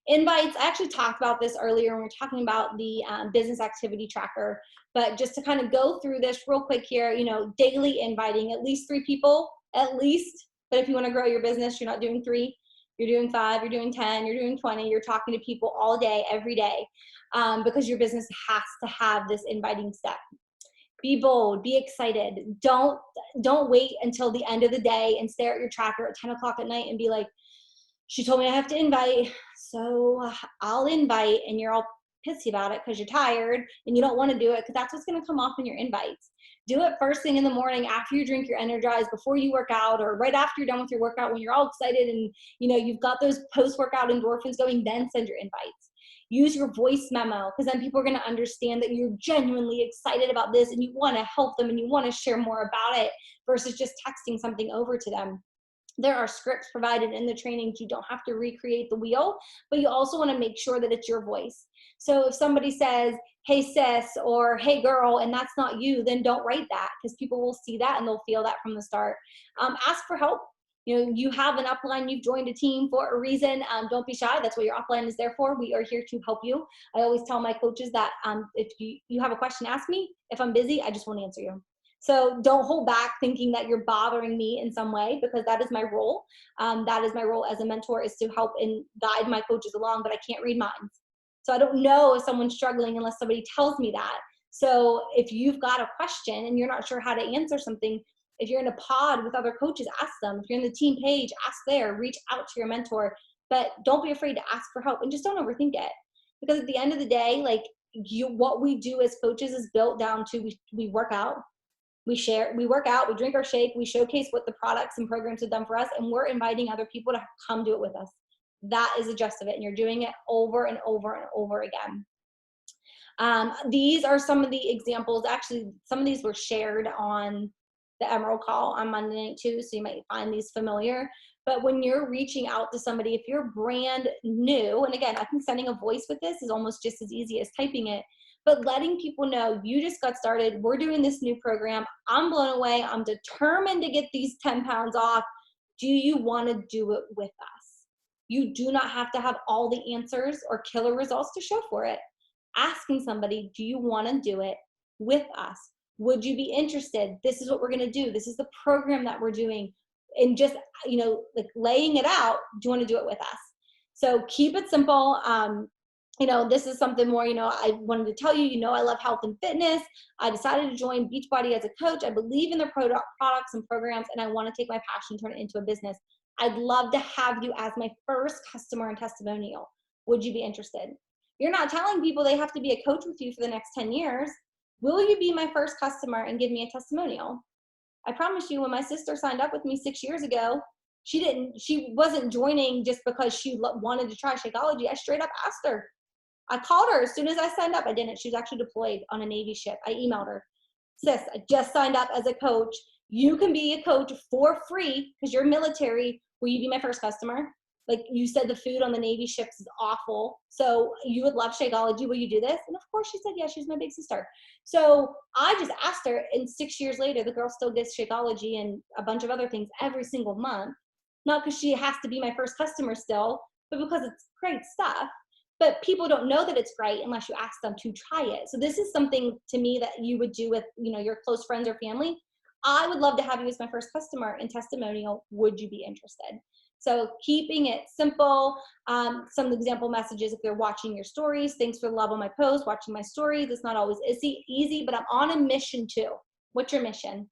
Invites, I actually talked about this earlier when we were talking about the business activity tracker, but just to kind of go through this real quick here, you know, daily inviting at least 3 people, at least. But if you want to grow your business, you're not doing 3, you're doing 5, you're doing 10, you're doing 20, you're talking to people all day, every day, because your business has to have this inviting step. Be bold, be excited. Don't wait until the end of the day and stare at your tracker at 10 o'clock at night and be like, she told me I have to invite, so I'll invite, and you're all pissy about it because you're tired and you don't want to do it, because that's what's going to come off in your invites. Do it first thing in the morning after you drink your Energize, before you work out, or right after you're done with your workout when you're all excited and you know you've got those post-workout endorphins going. Then send your invites. Use your voice memo, because then people are going to understand that you're genuinely excited about this and you want to help them and you want to share more about it, versus just texting something over to them. There are scripts provided in the trainings. You don't have to recreate the wheel, but you also want to make sure that it's your voice. So if somebody says, hey sis, or hey girl, and that's not you, then don't write that, because people will see that and they'll feel that from the start. Ask for help. You know, you have an upline, you've joined a team for a reason. Don't be shy. That's what your upline is there for. We are here to help you. I always tell my coaches that if you have a question, ask me. If I'm busy, I just won't answer you. So don't hold back thinking that you're bothering me in some way, because that is my role. That is my role as a mentor, is to help and guide my coaches along, but I can't read minds. So I don't know if someone's struggling unless somebody tells me that. So if you've got a question and you're not sure how to answer something, if you're in a pod with other coaches, ask them. If you're in the team page, ask there. Reach out to your mentor, but don't be afraid to ask for help, and just don't overthink it. Because at the end of the day, like what we do as coaches is built down to we work out. We work out, we drink our shake, we showcase what the products and programs have done for us, and we're inviting other people to come do it with us. That is the gist of it, and you're doing it over and over and over again. These are some of the examples. Actually, some of these were shared on the Emerald Call on Monday night too, so you might find these familiar. But when you're reaching out to somebody, if you're brand new, and again, I think sending a voice with this is almost just as easy as typing it, but letting people know you just got started, we're doing this new program, I'm blown away, I'm determined to get these 10 pounds off. Do you want to do it with us? You do not have to have all the answers or killer results to show for it. Asking somebody, do you want to do it with us? Would you be interested? This is what we're going to do. This is the program that we're doing. And just, you know, like laying it out, do you want to do it with us? So keep it simple. You know, this is something more, you know, I wanted to tell you, you know, I love health and fitness. I decided to join Beachbody as a coach. I believe in their products and programs, and I want to take my passion and turn it into a business. I'd love to have you as my first customer and testimonial. Would you be interested? You're not telling people they have to be a coach with you for the next 10 years. Will you be my first customer and give me a testimonial? I promise you, when my sister signed up with me 6 years ago, she wasn't joining just because she wanted to try Shakeology. I straight up asked her. I called her as soon as I signed up. I didn't. She was actually deployed on a Navy ship. I emailed her. Sis, I just signed up as a coach. You can be a coach for free because you're military. Will you be my first customer? Like you said, the food on the Navy ships is awful. So you would love Shakeology. Will you do this? And of course she said, yeah, she's my big sister. So I just asked her, and 6 years later, the girl still gets Shakeology and a bunch of other things every single month. Not because she has to be my first customer still, but because it's great stuff. But people don't know that it's great unless you ask them to try it. So this is something to me that you would do with, your close friends or family. I would love to have you as my first customer and testimonial. Would you be interested? So keeping it simple. Some example messages if they're watching your stories. Thanks for the love on my post, watching my stories. It's not always easy, but I'm on a mission too. What's your mission?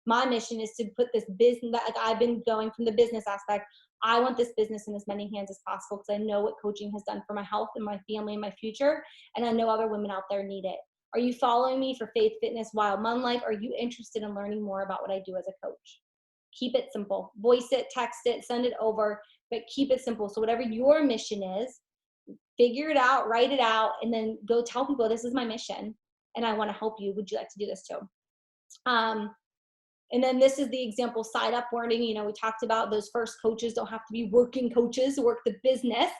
My mission is to put this business, like I've been going from the business aspect. I want this business in as many hands as possible because I know what coaching has done for my health and my family and my future. And I know other women out there need it. Are you following me for Faith, Fitness, Wild Mom Life? Are you interested in learning more about what I do as a coach? Keep it simple. Voice it, text it, send it over, but keep it simple. So whatever your mission is, figure it out, write it out, and then go tell people this is my mission and I want to help you. Would you like to do this too? And then this is the example side up wording. We talked about those first coaches don't have to be working coaches to work the business.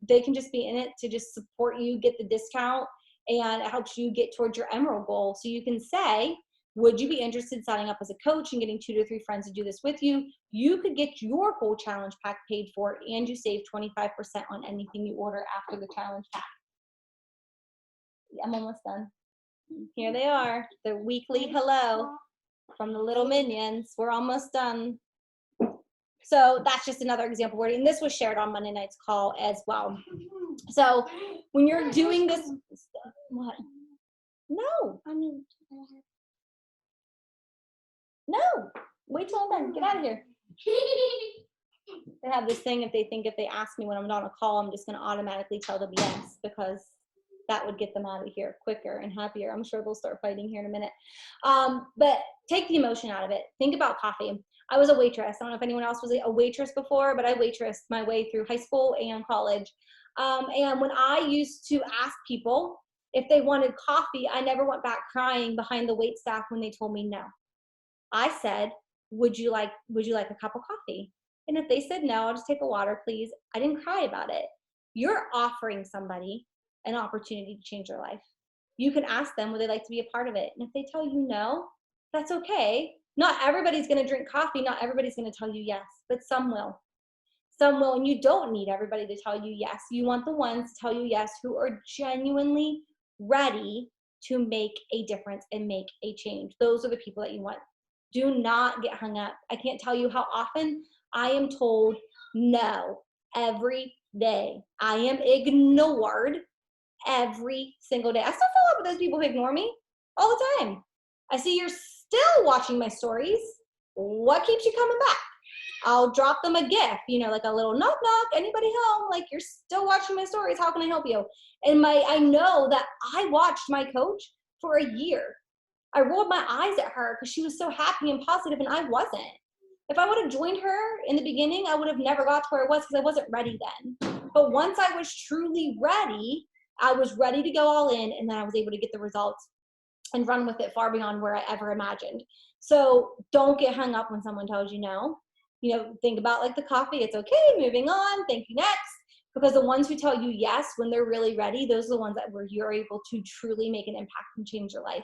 They can just be in it to just support you, get the discount, and it helps you get towards your emerald goal. So you can say, would you be interested in signing up as a coach and getting 2 to 3 friends to do this with you? You could get your whole challenge pack paid for, and you save 25% on anything you order after the challenge pack. I'm almost done. Here they are, the weekly hello from the little minions. We're almost done. So that's just another example wording. And this was shared on Monday night's call as well. So when you're doing this, what? No. No. Wait till I'm done. Get out of here. They have this thing if they ask me when I'm not on a call, I'm just going to automatically tell them yes, because that would get them out of here quicker and happier. I'm sure they'll start fighting here in a minute. But take the emotion out of it. Think about coffee. I was a waitress. I don't know if anyone else was a waitress before, but I waitressed my way through high school and college. And when I used to ask people if they wanted coffee, I never went back crying behind the wait staff when they told me no. I said, would you like a cup of coffee? And if they said no, I'll just take a water, please. I didn't cry about it. You're offering somebody an opportunity to change their life. You can ask them, would they like to be a part of it? And if they tell you no, that's okay. Not everybody's going to drink coffee. Not everybody's going to tell you yes, but some will. Some will, and you don't need everybody to tell you yes. You want the ones to tell you yes who are genuinely ready to make a difference and make a change. Those are the people that you want. Do not get hung up. I can't tell you how often I am told no every day. I am ignored every single day. I still follow up with those people who ignore me all the time. I see you're still watching my stories. What keeps you coming back? I'll drop them a gift, like a little knock knock, anybody home? Like, you're still watching my stories. How can I help you? And I know that I watched my coach for a year. I rolled my eyes at her because she was so happy and positive, and I wasn't. If I would have joined her in the beginning, I would have never got to where I was because I wasn't ready then. But once I was truly ready, I was ready to go all in, and then I was able to get the results and run with it far beyond where I ever imagined. So don't get hung up when someone tells you no. Think about like the coffee. It's okay, moving on, thank you, next. Because the ones who tell you yes when they're really ready, those are the ones where you're able to truly make an impact and change your life.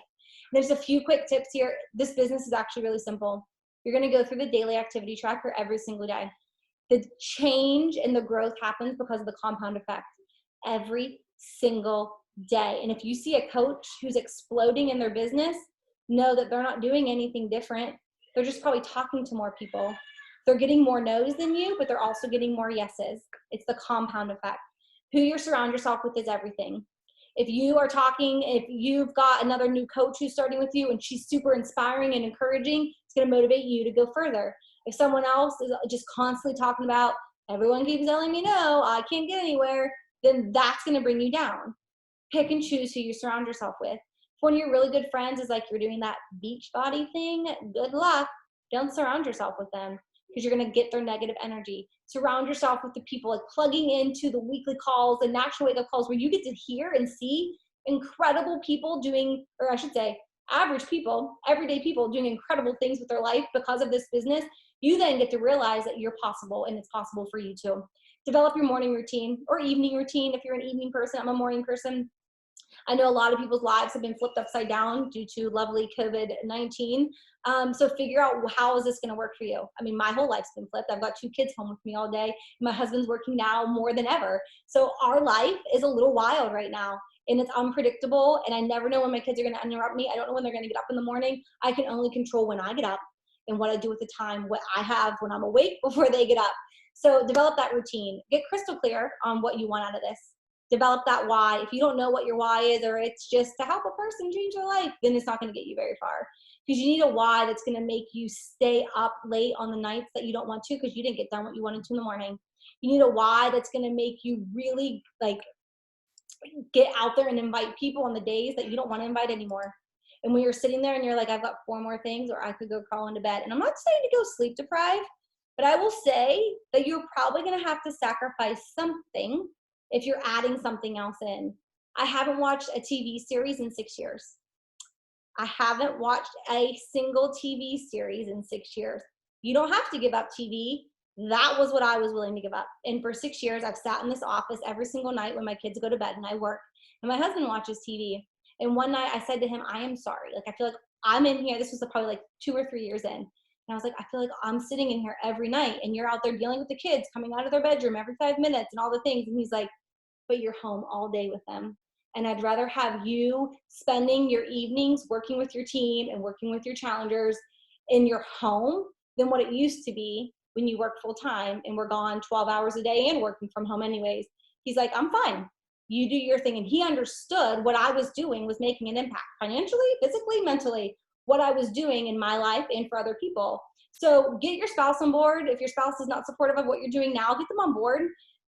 There's a few quick tips here. This business is actually really simple. You're going to go through the daily activity tracker every single day. The change and the growth happens because of the compound effect every single day. And if you see a coach who's exploding in their business, know that they're not doing anything different. They're just probably talking to more people. They're getting more no's than you, but they're also getting more yeses. It's the compound effect. Who you surround yourself with is everything. If you've got another new coach who's starting with you and she's super inspiring and encouraging, it's going to motivate you to go further. If someone else is just constantly talking about, everyone keeps telling me no, I can't get anywhere, then that's going to bring you down. Pick and choose who you surround yourself with. If one of your really good friends is like you're doing that beach body thing, good luck. Don't surround yourself with them because you're going to get their negative energy. Surround yourself with the people, like plugging into the weekly calls and national wake up calls where you get to hear and see incredible people doing, or I should say, average people, everyday people doing incredible things with their life because of this business, you then get to realize that you're possible and it's possible for you too. Develop your morning routine or evening routine. If you're an evening person, I'm a morning person. I know a lot of people's lives have been flipped upside down due to lovely COVID-19. So figure out, how is this going to work for you? I mean, my whole life's been flipped. I've got 2 kids home with me all day. My husband's working now more than ever. So our life is a little wild right now, and it's unpredictable. And I never know when my kids are going to interrupt me. I don't know when they're going to get up in the morning. I can only control when I get up and what I do with the time, what I have when I'm awake before they get up. So develop that routine. Get crystal clear on what you want out of this. Develop that why. If you don't know what your why is, or it's just to help a person change their life, then it's not going to get you very far. Because you need a why that's going to make you stay up late on the nights that you don't want to because you didn't get done what you wanted to in the morning. You need a why that's going to make you really like get out there and invite people on the days that you don't want to invite anymore. And when you're sitting there and you're like, I've got 4 more things, or I could go crawl into bed. And I'm not saying to go sleep deprived, but I will say that you're probably going to have to sacrifice something if you're adding something else in. I haven't watched a TV series in 6 years. I haven't watched a single TV series in 6 years. You don't have to give up TV. That was what I was willing to give up. And for 6 years, I've sat in this office every single night when my kids go to bed and I work. And my husband watches TV. And one night I said to him, I am sorry. Like, I feel like I'm in here. This was probably like 2 or 3 years in. And I was like, I feel like I'm sitting in here every night and you're out there dealing with the kids coming out of their bedroom every 5 minutes and all the things. And he's like, but you're home all day with them. And I'd rather have you spending your evenings working with your team and working with your challengers in your home than what it used to be when you work full time and we're gone 12 hours a day and working from home anyways. He's like, I'm fine. You do your thing. And he understood what I was doing was making an impact financially, physically, mentally, what I was doing in my life and for other people. So get your spouse on board. If your spouse is not supportive of what you're doing now, get them on board.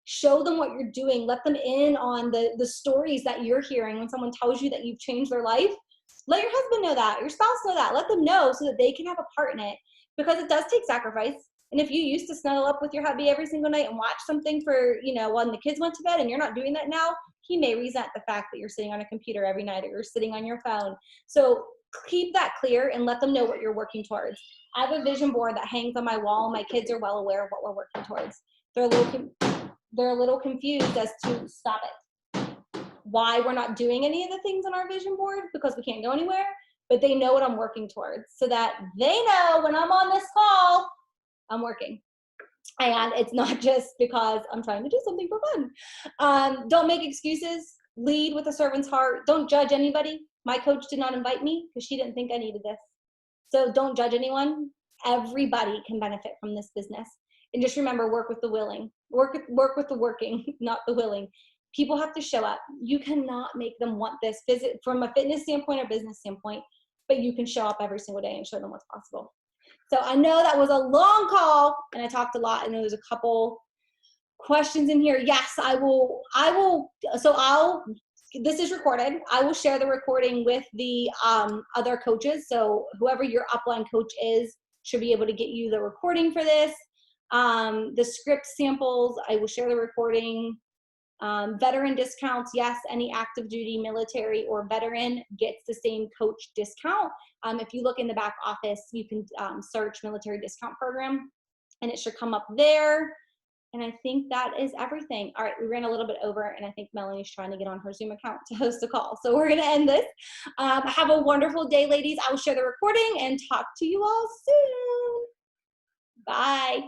Show them what you're doing. Let them in on the stories that you're hearing when someone tells you that you've changed their life. Let your husband know that, your spouse know that. Let them know so that they can have a part in it, because it does take sacrifice. And if you used to snuggle up with your hubby every single night and watch something for, when the kids went to bed and you're not doing that now, he may resent the fact that you're sitting on a computer every night or you're sitting on your phone. So keep that clear and let them know what you're working towards. I have a vision board that hangs on my wall. My kids are well aware of what we're working towards. They're a little confused as to why we're not doing any of the things on our vision board, because we can't go anywhere, but they know what I'm working towards so that they know when I'm on this call, I'm working. And it's not just because I'm trying to do something for fun. Don't make excuses. Lead with a servant's heart. Don't judge anybody. My coach did not invite me because she didn't think I needed this. So don't judge anyone. Everybody can benefit from this business. And just remember, work with the willing. Work with the working, not the willing. People have to show up. You cannot make them want this from a fitness standpoint or business standpoint, but you can show up every single day and show them what's possible. So I know that was a long call and I talked a lot. I know there's a couple questions in here. Yes, I will. This is recorded. I will share the recording with the other coaches. So whoever your upline coach is should be able to get you the recording for this. The script samples, I will share the recording. Veteran discounts, yes, any active duty military or veteran gets the same coach discount. If you look in the back office, you can search military discount program and it should come up there. And I think that is everything. All right, we ran a little bit over and I think Melanie's trying to get on her Zoom account to host a call. So we're gonna end this. Have a wonderful day, ladies. I will share the recording and talk to you all soon. Bye.